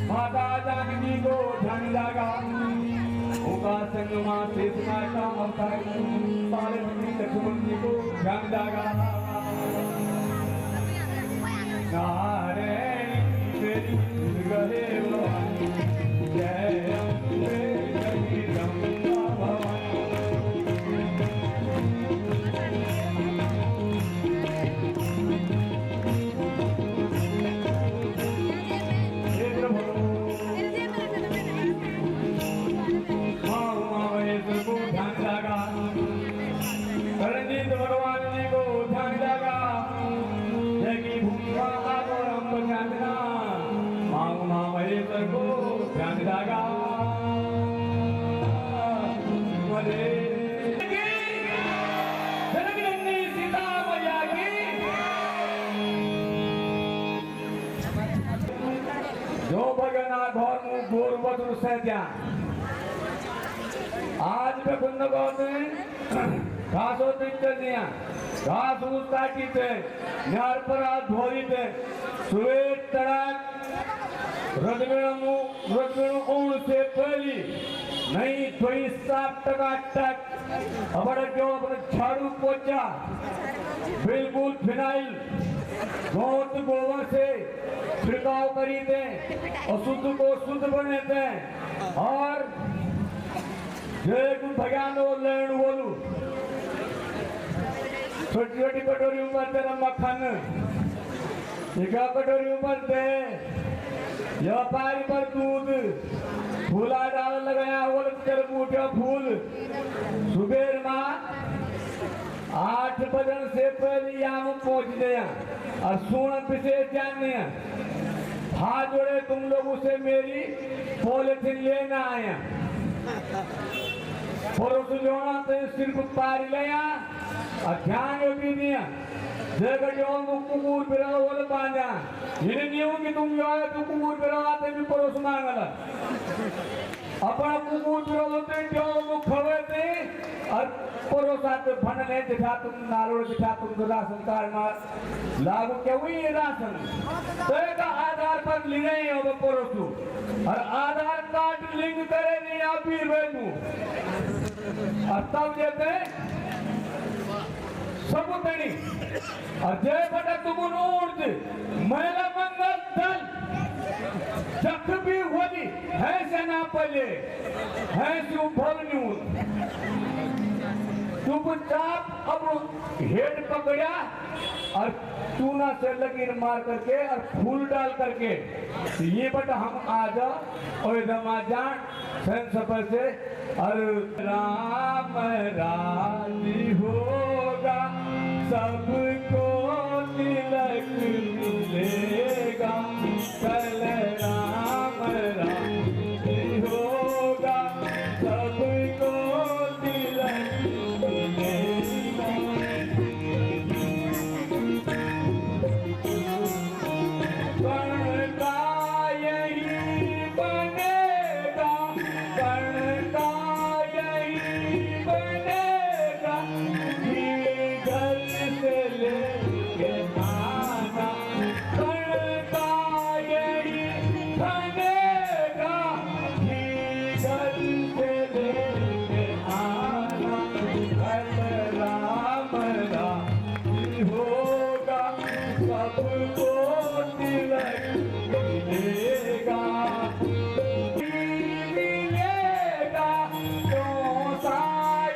माता जानकी को ध्यान जागा। उनका संगमा शेष का अवतार पार्वती लक्ष्मण जी को ध्यान जागा। नारायण तेरी गहे भवानी, जय अम्बे जगदम्बा भवानी। हे प्रभु, महेश्वर को ध्यान जागा, रणजीत भगवान जी को ध्यान जागा। जय की भूमिका और हम ध्यान महेश्वर को ध्यान जागा। जननी सीता मैया की। जो भगना घोर मुँह गोर बद्र से ध्यान। आज पे कुंद गौते घासों पिक्चर दिया, घास उस काटी थे, न्यार पर हाथ धोई थे, सुवेद तड़ाक, रजगणों ऊण से पहली, नहीं थोड़ी साफ टकाटक, अपने जो अपने झाड़ू पोछा, बिल्कुल फिनाइल, बहुत गोबर से छिड़काव करी थे, अशुद्ध को शुद्ध बने थे, और जय कुछ भगवान और लेन बोलू, छोटी छोटी कटोरी ऊपर तेरा मक्खन, एक कटोरी ऊपर दे, यह पारी पर दूध, फूला डाल लगाया वो तेरे बूटे फूल, सुबेर माँ 8 बजन से पहले यहाँ पहुंच गया और सुन विशेष जानने हाथ जोड़े तुम लोग उसे मेरी पॉलिथीन लेना आया पुरुष जोड़ा तो सिर्फ पार लिया और ध्यान भी दिया जगह जो कुकुर बिरा बोल बांधा ये नहीं हो कि तुम जो है तो कुकुर बिरा आते भी परोस मांगला अपना कुकुर बिरा होते जो लोग खड़े थे और परोस आते भनने दिखा तुम नारोड़ दिखा तुम राशन कार्ड मार लागू क्या हुई ये राशन तो एक आधार पर ले रहे हो परोसू और आधार कार्ड लिंक करे नहीं आप भी रहूं और तब देते सब तनी और जय बटा तुम नूर्ज महिला मंगल दल जख भी होली है सेना पले है सुभल न्यूज चुपचाप अब हेड पकड़ा और चूना से लकीर मार करके और फूल डाल करके ये बटा हम आजा और एकदम आ जान सैन सफर से और राम राजी होगा सबको तिलक मिलेगा कल राम राजी होगा सबको तिलक मिलेगा कर्ण का यही बनेगा कर्ण का यही बनेगा घर से लेके आना कर्ण का यही बनेगा घर से लेके आना कल राम राजी होगा सबको तिलक मिलेगा मिलेगा चौथा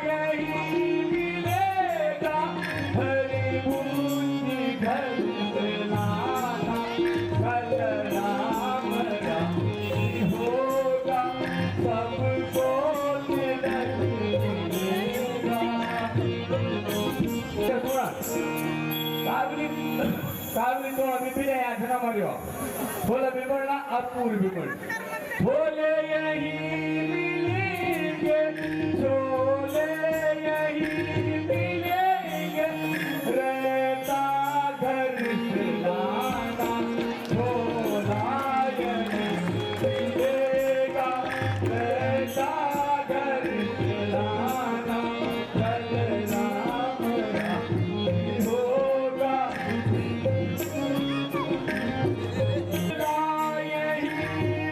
यही मिलेगा हरी बूंदी घर से लाना कल राम राजी होगा सबको तिलक मिलेगा काबली तो अभी भी नहीं आजना मरियो बोले बिगड़ना अब पूरी बिगड़ बोले यही मिलेंगे चोले यही मिलेंगे रहता घर से लाना चोला यही मिलेगा रहता घर से लाना कल राम राजी होगा यही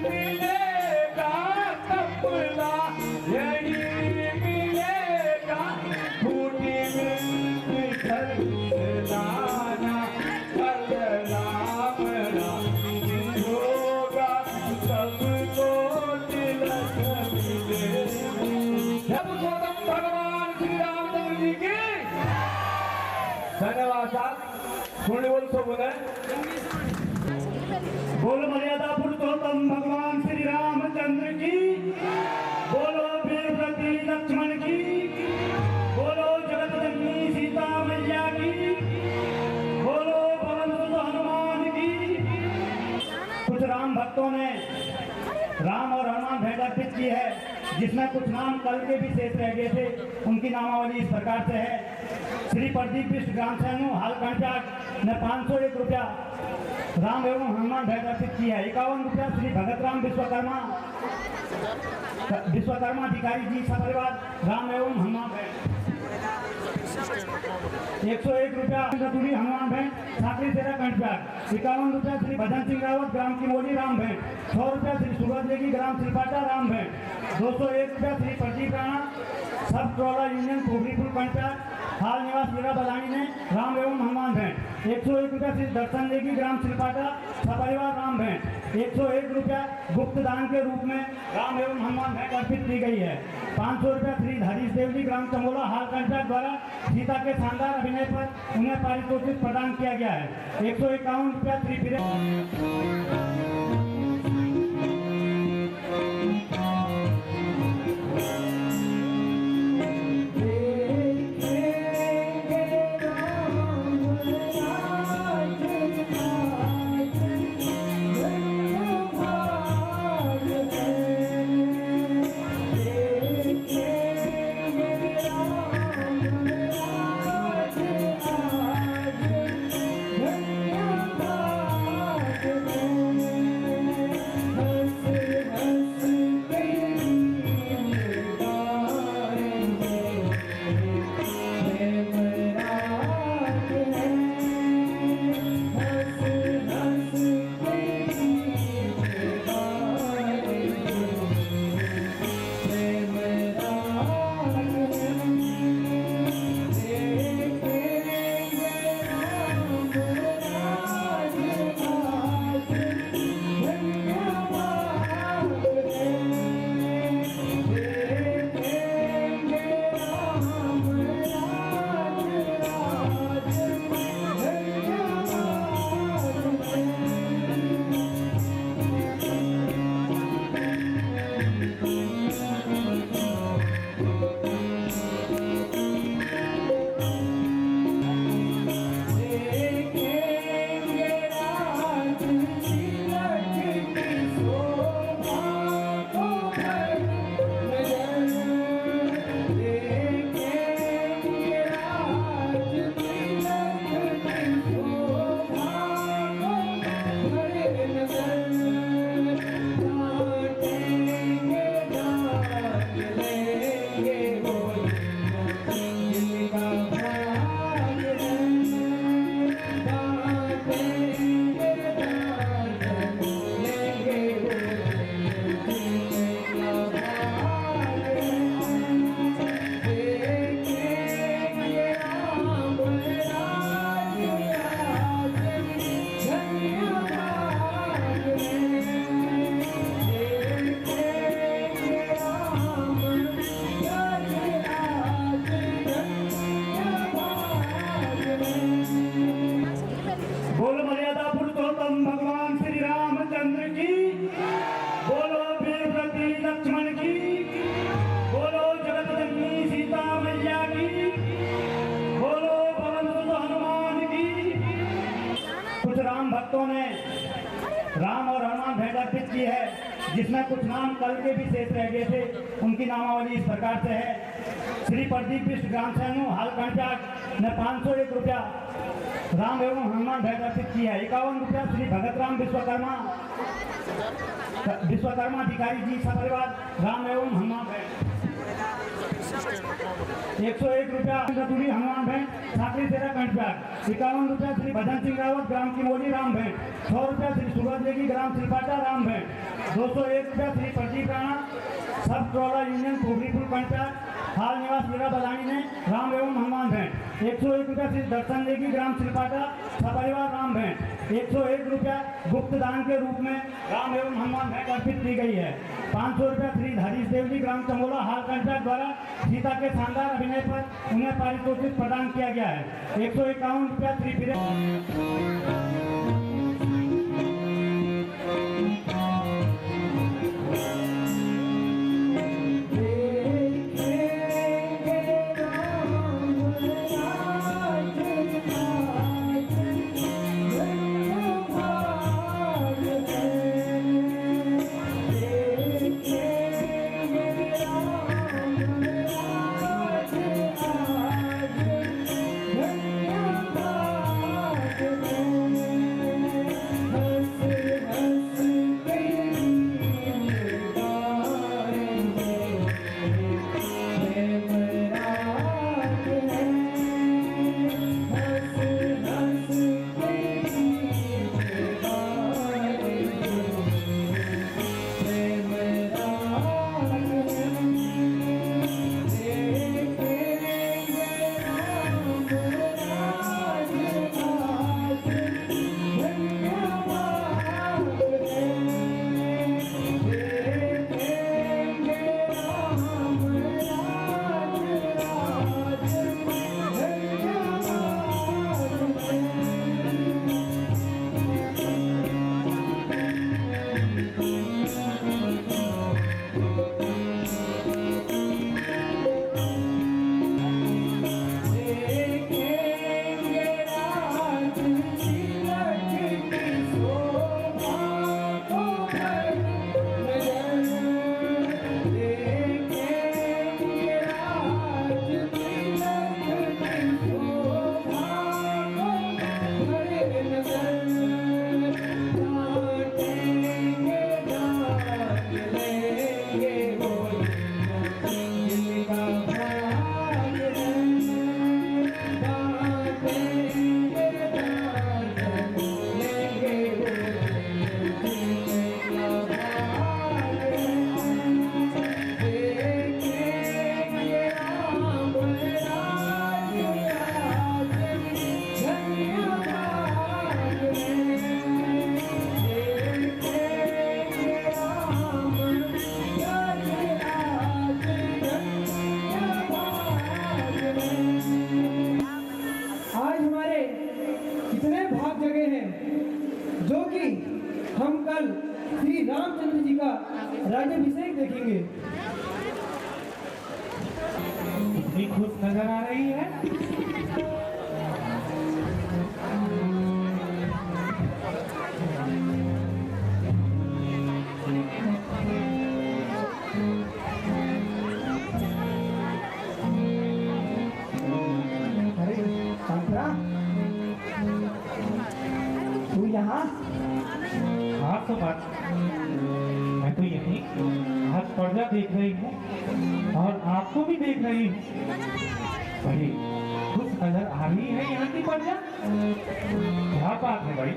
मिलेगा कपड़ा यही मिलेगा फूटी मिलती घर से लाना कल राम राजी होगा सबको तिलक मिलेगा भगवान श्री रामचंद्र जी की धन्यवाद साहब सुन बोल सो बोले बोलो मर्यादा पुरुषोत्तम भगवान श्री रामचंद्र की बोलो वीरव्रती लक्ष्मण की बोलो जगत जननी सीता मैया की बोलो पवन सुत हनुमान की। कुछ राम भक्तों ने राम और हनुमान भेंट अर्पित की है जिसमें कुछ नाम कल के भी शेष रह गए थे। उनकी नामावली इस प्रकार से है। श्री प्रदीप विष्ट ग्राम सैनु हाल कंटाट ने 501 रुपया राम एवं हनुमान भेंट अर्पित की है। 51 रुपया श्री भगत राम विश्वकर्मा अधिकारी जी सपरिवार राम एवं हनुमान भेंट। 101 रुपया चतुरी हनुमान भेंट साकरी सेरा कंटप्यार। 51 रुपया श्री भजन सिंह रावत ग्राम किमोली राम भेंट। 100 रुपया श्री सूरज लेगी ग्राम सिलपाटा राम भेंट। 201 रुपया श्री प्रदीप राणा सब ट्रोला यूनियन पोखरीपुर कंटप्यार हाल निवास मीरा बदानी ने राम एवं हनुमान भेंट। 101 रुपया श्री दर्शन लेगी ग्राम सिलपाटा सपरिवार राम भेंट। 101 रुपया गुप्त दान के रूप में राम एवं हनुमान भेंट अर्पित की गई है। 500 रुपया श्री हरीश देव जी ग्राम चमोला हाल कंटक द्वारा सीता के शानदार अभिनय पर उन्हें पारितोषिक प्रदान किया गया है। 151 रुपया श्री देखेंगे भेंट अर्पित की है, जिसमें कुछ नाम कल के भी शेष रह गए थे। उनकी नामावली इस प्रकार से है। श्री प्रदीप बिष्ट ग्राम सैनु हाल कंटाट ने 501 रुपया राम एवं हनुमान भेंट अर्पित की है। 51 रुपया श्री भगत राम विश्वकर्मा अधिकारी जी सपरिवार राम एवं हनुमान भेंट। 101 रुपया दूरी हनुमान भेंट साकरी तेरा कंटप्यार। 51 रुपया श्री भजन सिंह रावत ग्राम की मोली राम भेंट। 100 रुपया श्री सूरज लेगी ग्राम सिलपाटा राम भेंट। 201 रुपया श्री प्रदीप राणा सब ट्रोला यूनियन कोगरीपुर कंटप्यार हाल निवास मीरा बलानी ने राम एवं हनुमान भेंट। 101 रुपया श्री दर्शन लेगी ग्राम सिलपाटा सपरिवार राम भेंट। 101 रुपया गुप्त दान के रूप में राम एवं हनुमान भेंट अर्पित की गई है। 500 रुपया श्री हरीश देव जी ग्राम चमोला हाल कंटप्यार द्वारा सीता के शानदार अभिनय पर उन्हें पारितोषिक प्रदान किया गया है। 151 रुपया श्री राज्याभिषेक देखेंगे। कितनी खुश नजर आ रही है। अरे संतरा, तू यहाँ? हाँ तो बात, मैं तो यही आज पर्दा देख रही हूँ और आपको भी देख रही हूँ। बड़ी खुश नजर आ रही है यहाँ की पर्दा। क्या बात है भाई।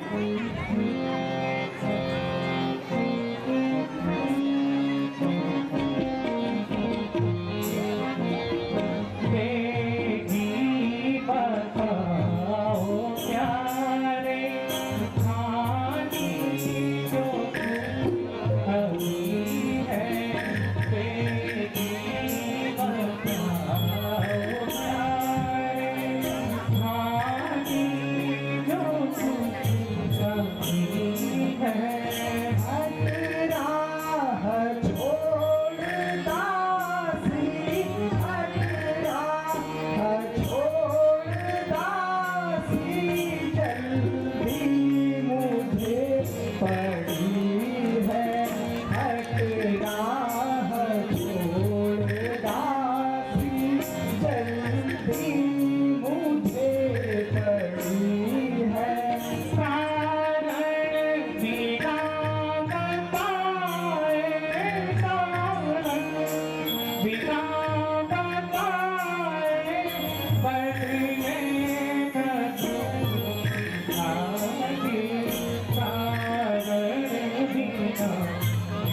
है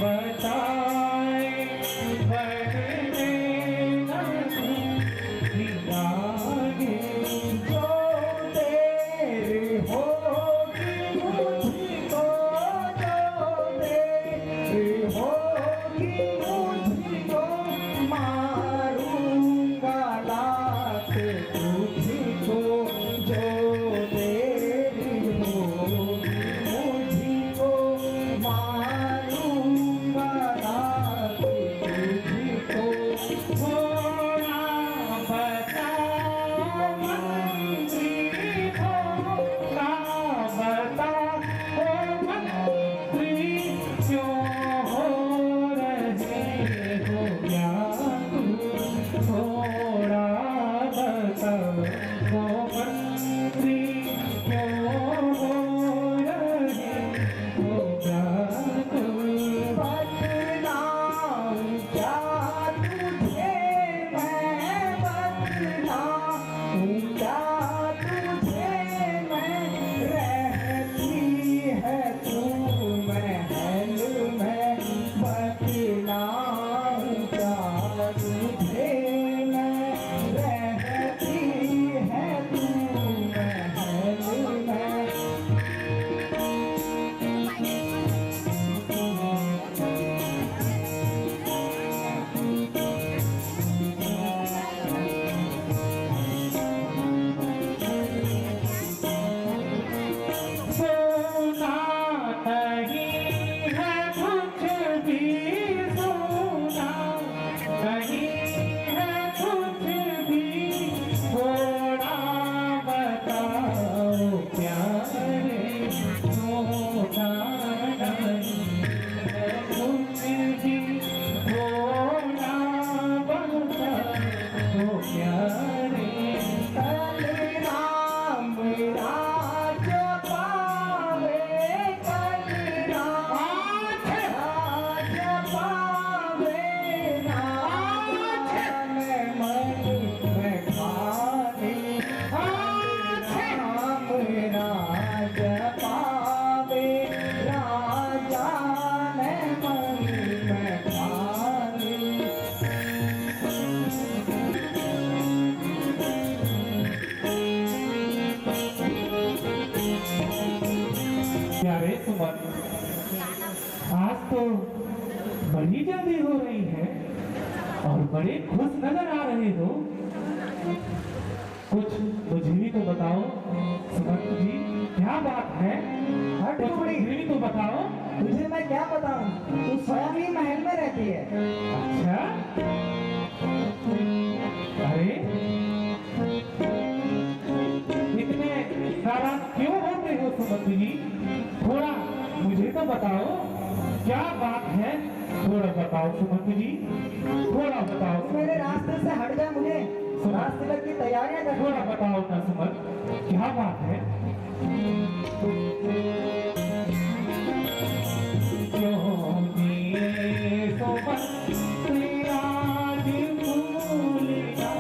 बताए बढ़ने आगे जो देर होगी मुझको, जो देर होगी मुझको, मारूंगा लात तुझको, जो देर होगी मुझको, मारूंगा लात तुझको। थोड़ा बताओ मंत्री, थोड़ा बताओ मंत्री, क्यों हो रहे हो व्याकुल, थोड़ा बताओ मंत्री, क्यों हो रहे हो व्याकुल। बदनाम क्या तुझे मैं, बदनाम क्या तुझे मैं, रहती है तू महल में, बदनाम क्या तुझे मैं, रहती है तू महल में। सोना नहीं है कुछ भी, सोना नहीं है कुछ भी, थोड़ा बताओ प्यारे, सोना नहीं है कुछ भी, थोड़ा बताओ प्यारे। कल राम राज पावे, कल राम राज पावे, राम मन में खाने, राम राज पावे, राजा ने मन में खाने। प्यारे सुमन, आज तो बड़ी जल्दी हो रही है और बड़े खुश नजर आ रहे हो, कुछ मुझे भी तो बताओ सुमन जी, क्या बात है? हट कुछ टुकड़ी, मुझे भी तो बताओ। तुझे मैं क्या बताऊं, तू स्वयं ही महल में रहती है। अच्छा, अरे इतने नाराज क्यों होते हो सुमन जी? थोड़ा मुझे तो बताओ क्या बात है, थोड़ा बताओ सुमन जी, थोड़ा बताओ। तू मेरे रास्ते से हट जा, मुझे रास्ते तक की तैयारियां कर। थोड़ा बताओ ना सुमन, क्या बात है? क्यों दिए सुमन आज भूलिया,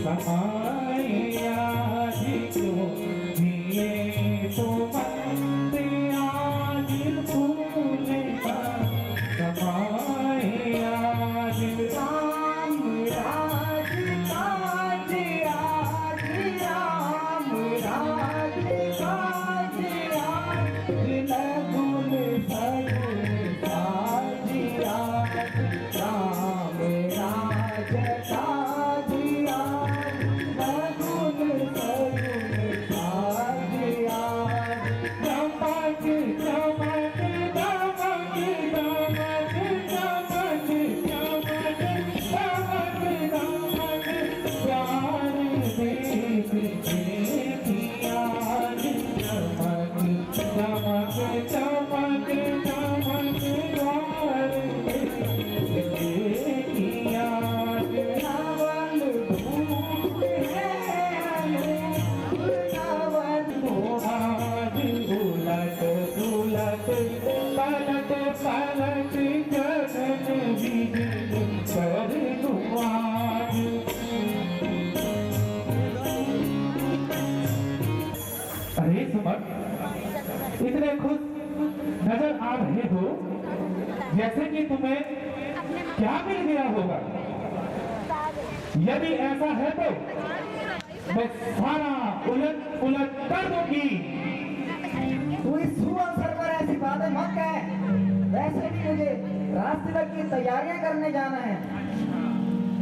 समाए आज क्यों दिए सुमन आज भूलिया, समाए आज। राम राज काज आज, राम राज काज आज, लगुन सगुन साज आज, राम राज काज आज, लगुन सगुन साज आज। चमक चमक दमक दमक, चमक चमक दमक दमक, प्यार देख देखिया, चमक चमक चमक चमक, प्यार देख देखिया। रावण धूप है, रावण आज उलट उलट पलट पलट गगन बिजली कर दूं आज। अरे सुमन, इतने खुश नजर आ रहे देखो जैसे कि तुम्हें क्या मिल गया होगा। यदि ऐसा है तो मैं सारा उलट पुलट कर दूंगी। तू इस अवसर पर ऐसी बातें मत कह। वैसे भी मुझे राष्ट्र तक की तैयारियां करने जाना है।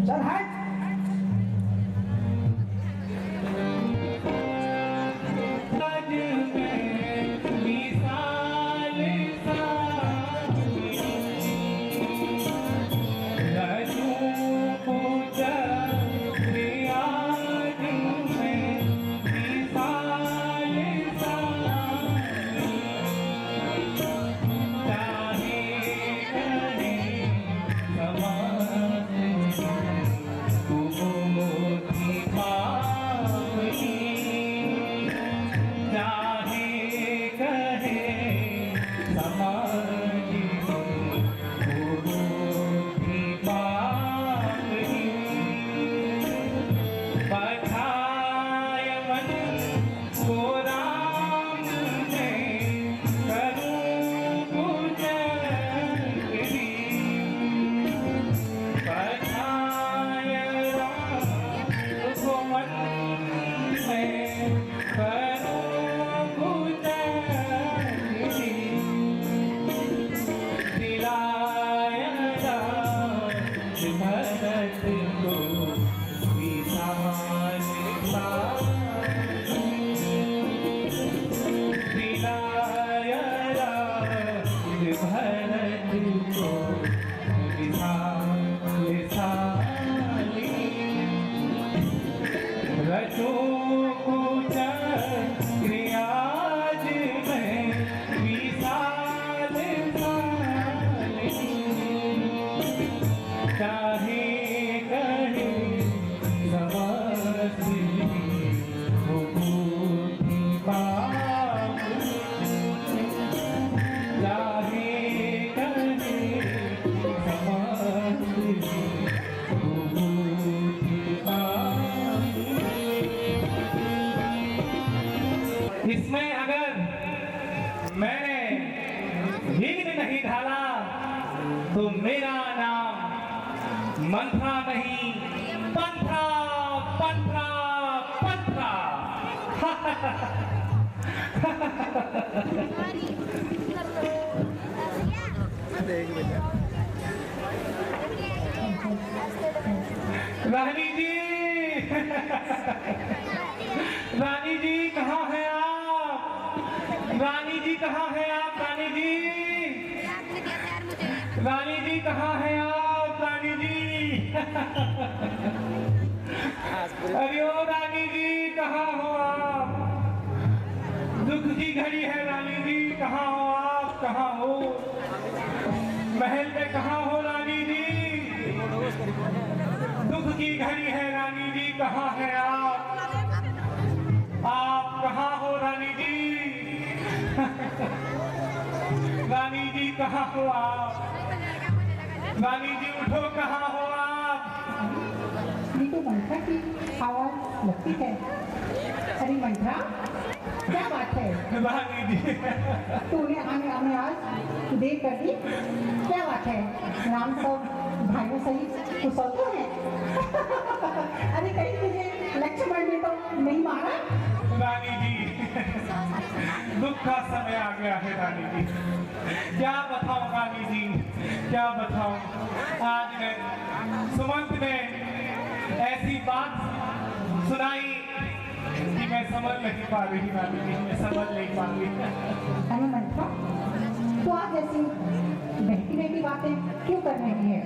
चल हट। इसमें अगर मैंने हिंग नहीं ढाला तो मेरा नाम मंत्रा नहीं पंथरा पंथरा पंथरा। रानी जी रानी जी कहाँ है आप? रानी जी कहाँ है आप? रानी जी रानी जी कहाँ है आप? रानी जी अरे ओ रानी जी कहाँ हो आप? दुख की घड़ी है रानी जी, कहाँ हो आप? कहाँ हो? महल में कहाँ हो रानी जी? दुख की घड़ी है रानी जी, कहाँ है आप? आप कहाँ हो रानी जी? रानी जी कहाँ हो आप? रानी जी उठो, कहाँ हो आप? ये तो मंत्रा की आवाज लगती है। अरे मंत्रा, क्या बात है? रानी जी तूने हमें आज देर कर दी, क्या बात है? राम सब भाइयों सहित कुशल तो है? अरे कहीं तुझे लक्ष्मण ने तो नहीं मारा? रानी जी दुख का समय आ गया है रानी जी, क्या बताऊं रानी जी, क्या बताऊं। आज ने सुमंत ने ऐसी बात सुनाई कि मैं समझ नहीं पा रही रानी जी, मैं समझ नहीं पा रही। अरे मंत्रा, तू आज ऐसी बहती बहती बातें क्यों कर रही है?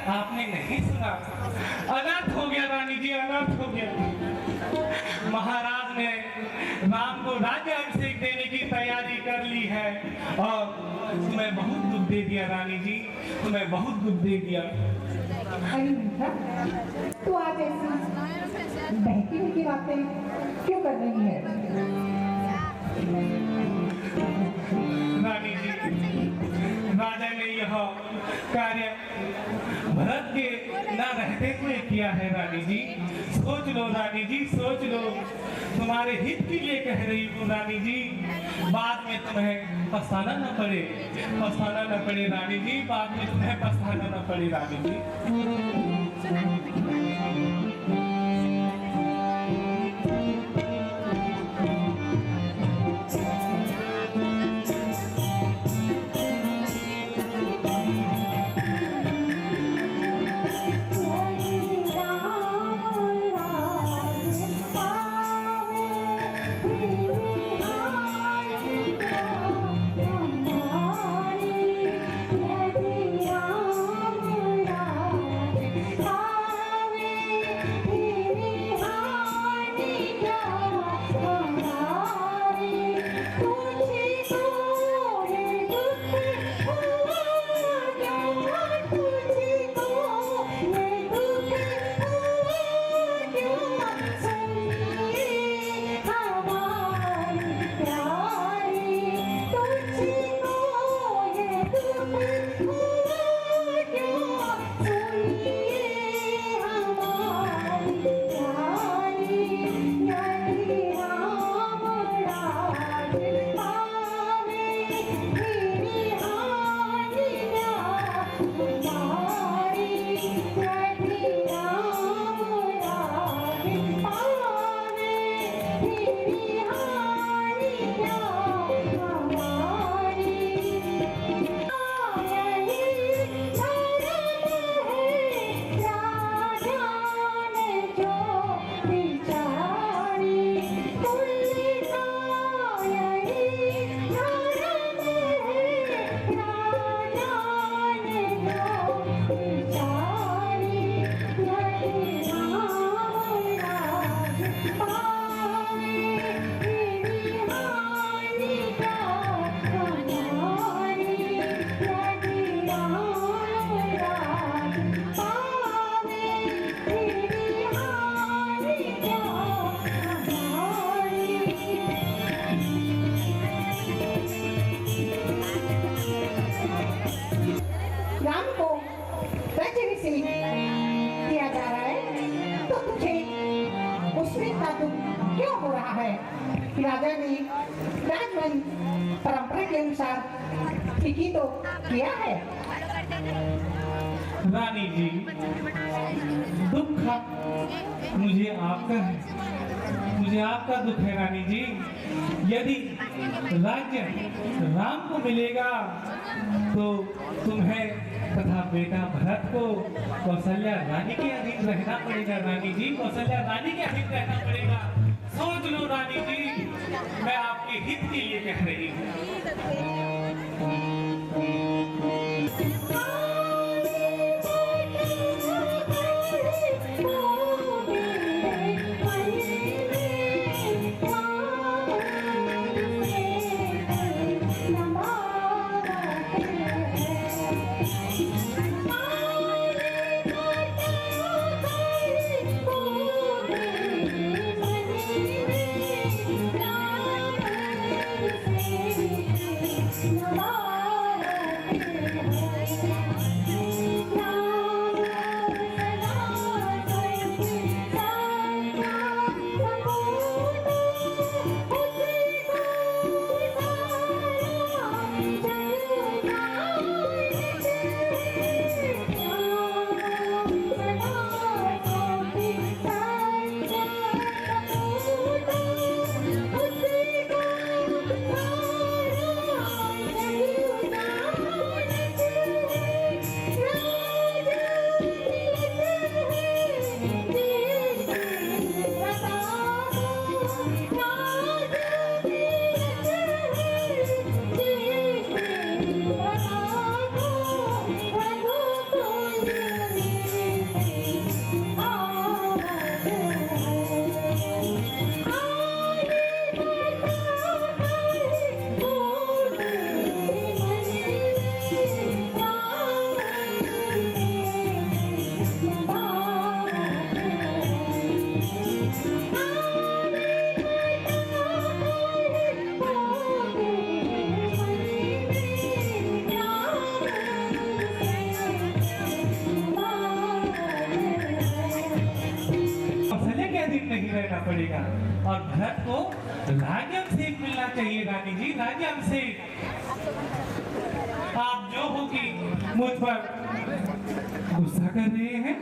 आपने नहीं सुना, अनर्थ हो गया रानी जी, अनर्थ हो गया। महाराज ने राम को राज्याभिषेक देने की तैयारी कर ली है और तुम्हें बहुत दुख दे दिया रानी जी, तुम्हें बहुत दुख दे दिया। अरे मीठा, तू आज ऐसी बहकी हुई बातें क्यों कर रही है? रानी जी, राजा ने यह कार्य भरत के न रहते हुए किया है रानी जी। सोच लो रानी जी, सोच लो, तुम्हारे हित के लिए कह रही हूँ रानी जी। बाद में तुम्हें पछताना न पड़े, पछताना न पड़े रानी जी, बाद में तुम्हें पछताना न पड़े रानी जी। राजा ने राजमन परंपरा के अनुसार ठीक ही तो किया है। रानी जी, दुख मुझे आपका है, मुझे आपका दुख है रानी जी। यदि राज्य राम को मिलेगा तो तुम्हें तथा बेटा भरत को कौशल्या रानी के अधीन रहना पड़ेगा रानी जी, कौशल्या रानी के अधीन रहना पड़ेगा। सोच लो रानी जी, मैं आपके हित के लिए कह रही हूँ। नहीं रहना पड़ेगा। और भरत को राजम सीख मिलना चाहिए रानी जी, राजम सीख। आप जो हो कि मुझ पर गुस्सा कर रहे हैं।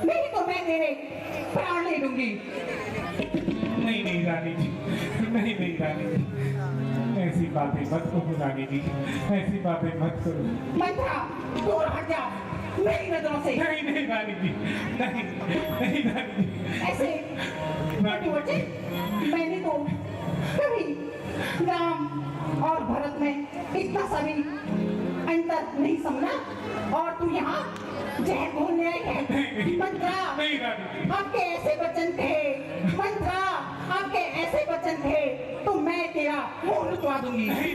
नहीं तो मैं तेरे प्राण ले लूंगी। नहीं रानी जी, नहीं रानी जी, ऐसी बातें मत करो रानी जी, ऐसी बातें मत करो। मंत्रा दूर हट जा मेरी नजरों से। नहीं रानी जी, नहीं रानी जी। ऐसे बच्चे मैंने तो कभी राम और भरत में इतना सा भी अंतर नहीं समझा, और तू यहाँ जहर घोलने आई है। मंत्रा आपके ऐसे वचन थे, मंत्रा आपके ऐसे वचन थे तो मैं तेरा मुंह लुटवा दूंगी। नहीं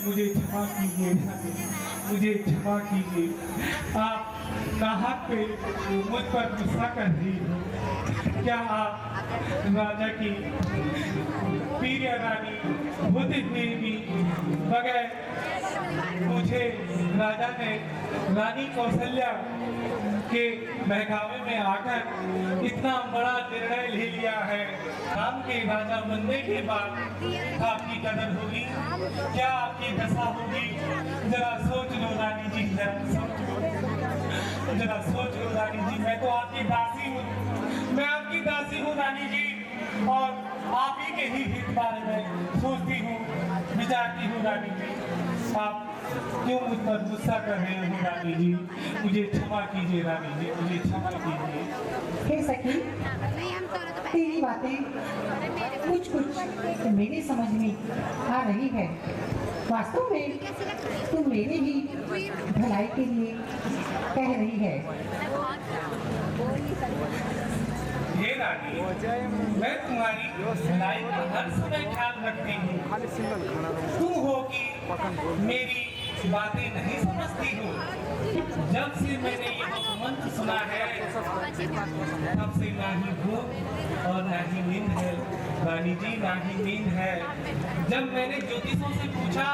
मुझे क्षमा कीजिए, मुझे क्षमा कीजिए। आप नाहक पे मुझ पर गुस्सा कर रही हो। क्या आप राजा की प्रिय रानी होते हुए भी बगैर मुझे राजा ने रानी कौशल्या के बहकावे में आकर इतना बड़ा निर्णय ले लिया है। राम के राजा बनने के बाद आपकी कदर होगी, क्या आपकी दशा होगी, जरा सोच लो रानी जी, जरा सोच लो रानी जी। मैं तो आपकी दासी हूँ, मैं आपकी दासी हूँ रानी जी, और आप ही के ही हित बारे में सोचती हूँ, विचारती हूँ रानी जी। आप क्यों मुझ पर गुस्सा कर रहे हो रानी जी? मुझे क्षमा कीजिए रानी जी, मुझे क्षमा कीजिए। हे सखी, तेरी बातें कुछ कुछ मेरी समझ में आ रही है। वास्तव में तुम मेरे ही भलाई के लिए कह रही है। हे रानी, मैं तुम्हारी भलाई का हर समय ख्याल रखती हूँ। तुम हो कि मेरी बातें नहीं समझती हो। जब से मैंने ये मंत्र सुना है तब से ना ही भूख और ना ही नींद है रानी जी, ना ही नींद है। जब मैंने ज्योतिषों से पूछा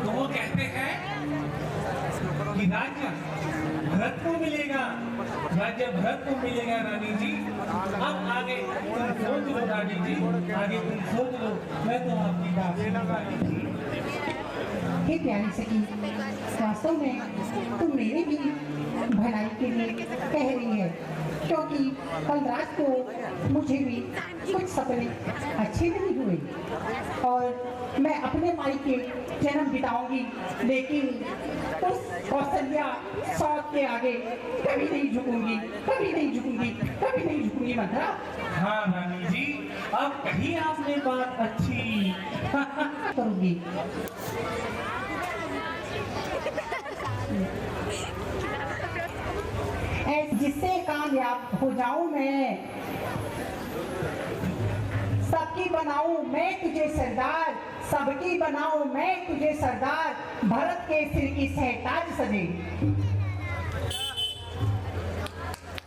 तो वो कहते हैं कि राज्य भरत को मिलेगा, राज्य भरत को मिलेगा रानी जी। अब आगे तुम सोच लो रानी जी, आगे तुम सोच लो। मैं तो आपकी दासी हूं रानी जी। हे प्यारी सखी, वास्तव में तुम मेरे भी भलाई के लिए कह रही है, क्योंकि कल रात को मुझे भी कुछ सपने अच्छे नहीं हुए और मैं अपने माई के जन्म बिताऊंगी, लेकिन उस कौशल्या सौत के आगे कभी नहीं झुकूंगी, कभी नहीं झुकूंगी, कभी नहीं झुकूंगी मंत्रा। हाँ रानी जी, अब कहीं आपने बात अच्छी करूंगी। जिससे कामयाब हो जाऊं मैं, सबकी बनाऊं मैं तुझे सरदार, सबकी बनाऊं मैं तुझे सरदार, भरत के सिर की सहताज सजे।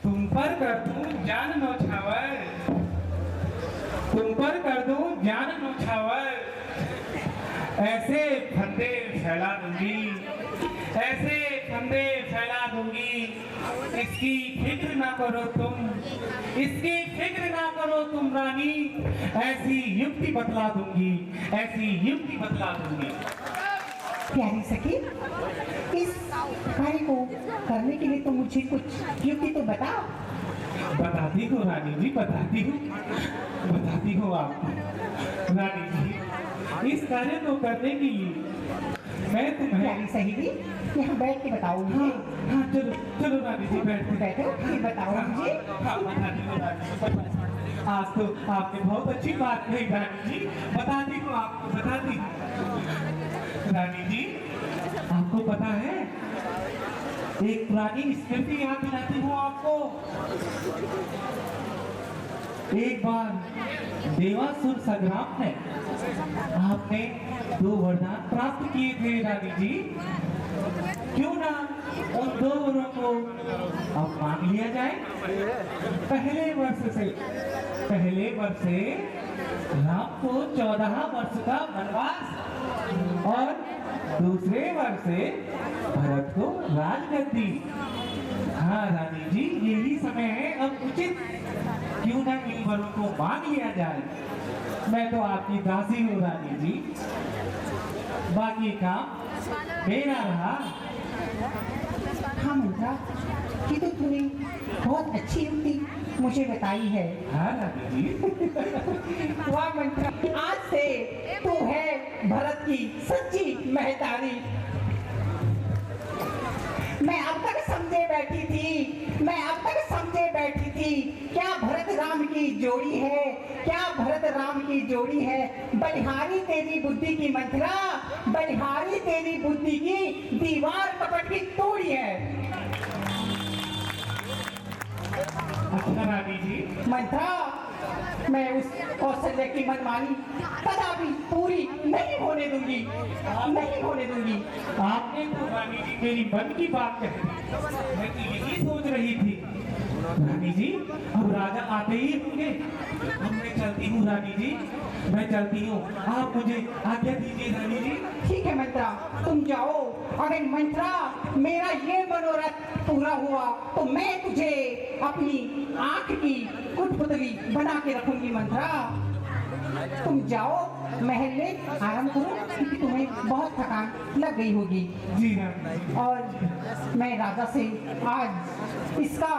तुम पर कर दूं जान नौछावर, तुम पर कर दूं जान नौछावर, ऐसे फंदे फैला दूंगी, ऐसे फंदे फैला दूंगी। इसकी फिक्र ना करो तुम, इसकी फिक्र ना करो तुम रानी, ऐसी युक्ति बतला दूंगी, ऐसी युक्ति बतला दूंगी। प्यारी सखी, इस कार्य को करने के लिए तो मुझे कुछ युक्ति तो बता। बताती हूँ रानी जी, बताती हूँ आपको रानी जी। इस कार्य को करने के लिए मैं तुम्हें प्यारी सहेली, यहाँ बैठ के बताओ मुझे। हाँ चलो चलो रानी जी, बैठो बैठो, फिर बताओ मुझे। हाँ बताती हूँ रानी जी। आज तो आपने बहुत अच्छी बात कही रानी जी, बताती हूँ आपको, बताती हूँ रानी जी। आपको पता है, एक पुरानी स्मृति याद दिलाती हूँ आपको। एक बार देवासुर संग्राम में आपने 2 वरदान प्राप्त किए थे रानी जी। क्यों ना उन 2 वरों को अब मांग लिया जाए। पहले वर्ष से राम को 14 वर्ष का वनवास और दूसरे वर्ष से भरत को राजगद्दी। हाँ रानी जी, यही समय है अब उचित, क्यों ना इन वरों को मांग लिया जाए। मैं तो आपकी दासी हूँ रानी जी, बाकी काम मेरा रहा। हाँ मंत्रा, ये तो तूने बहुत अच्छी युक्ति मुझे बताई है। हाँ रानी जी। वाह मंत्रा, आज से तू है भरत की सच्ची महतारी। मैं अब तक समझे बैठी थी क्या भरत राम की जोड़ी है, क्या भरत राम की जोड़ी है। बलिहारी तेरी बुद्धि की मंत्रा, बलिहारी तेरी बुद्धि की दीवार कपट की तोड़ी है। अच्छा रानी जी। मंत्रा, मैं उस कौशल्य की मनमानी कदापि पूरी नहीं होने दूंगी, नहीं होने दूंगी। आपने तो रानी जी मेरी मन की बात कह दी। मैं तो यही सोच रही थी रानी जी अब राजा आते ही होंगे। अब मैं चलती हूँ रानी जी, मैं चलती हूँ, आप मुझे आज्ञा दीजिए रानी जी। ठीक है मंत्रा, तुम जाओ। अगर मंत्रा मेरा ये मनोरथ पूरा हुआ तो मैं तुझे अपनी आंख की कुटपुतली बना के रखूंगी। मंत्रा तुम जाओ, महल में आराम करो क्योंकि तुम्हें बहुत थकान लग गई होगी। जी रानी। और मैं राजा से आज इसका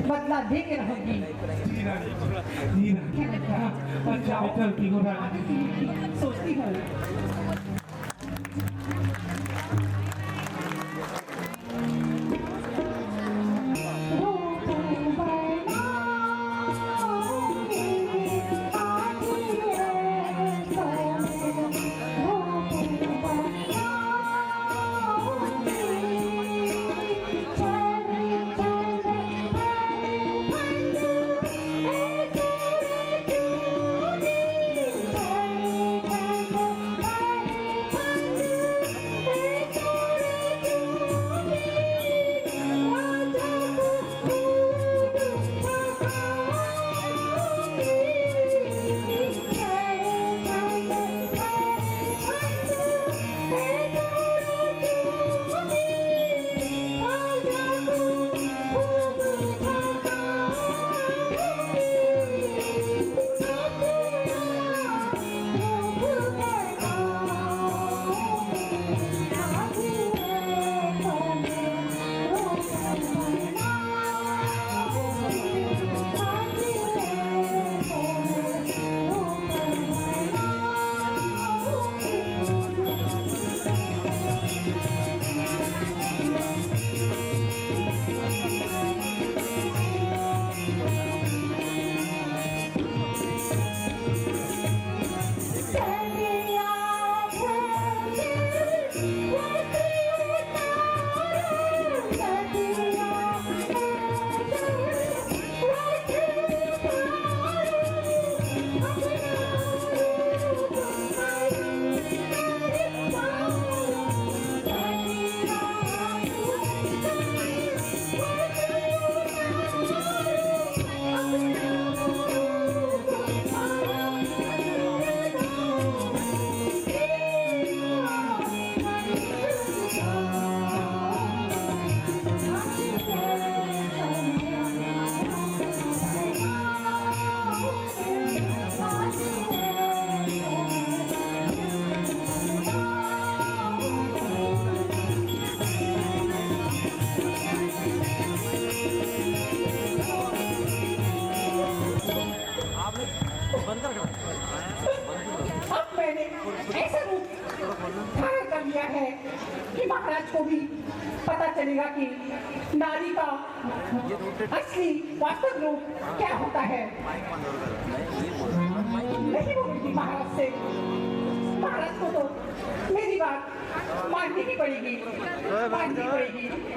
बदला दे के रहूंगी। जी रानी, जी रानी। अच्छा मैं चलती हूँ रानी जी। सोचती हूँ अब मैंने ऐसा रूप धारण कर लिया है कि महाराज को भी पता चलेगा कि नारी का असली वास्तविक रूप क्या होता है। नहीं बोलूंगी महाराज से, महाराज को तो मेरी बात माननी ही पड़ेगी, माननी पड़ेगी।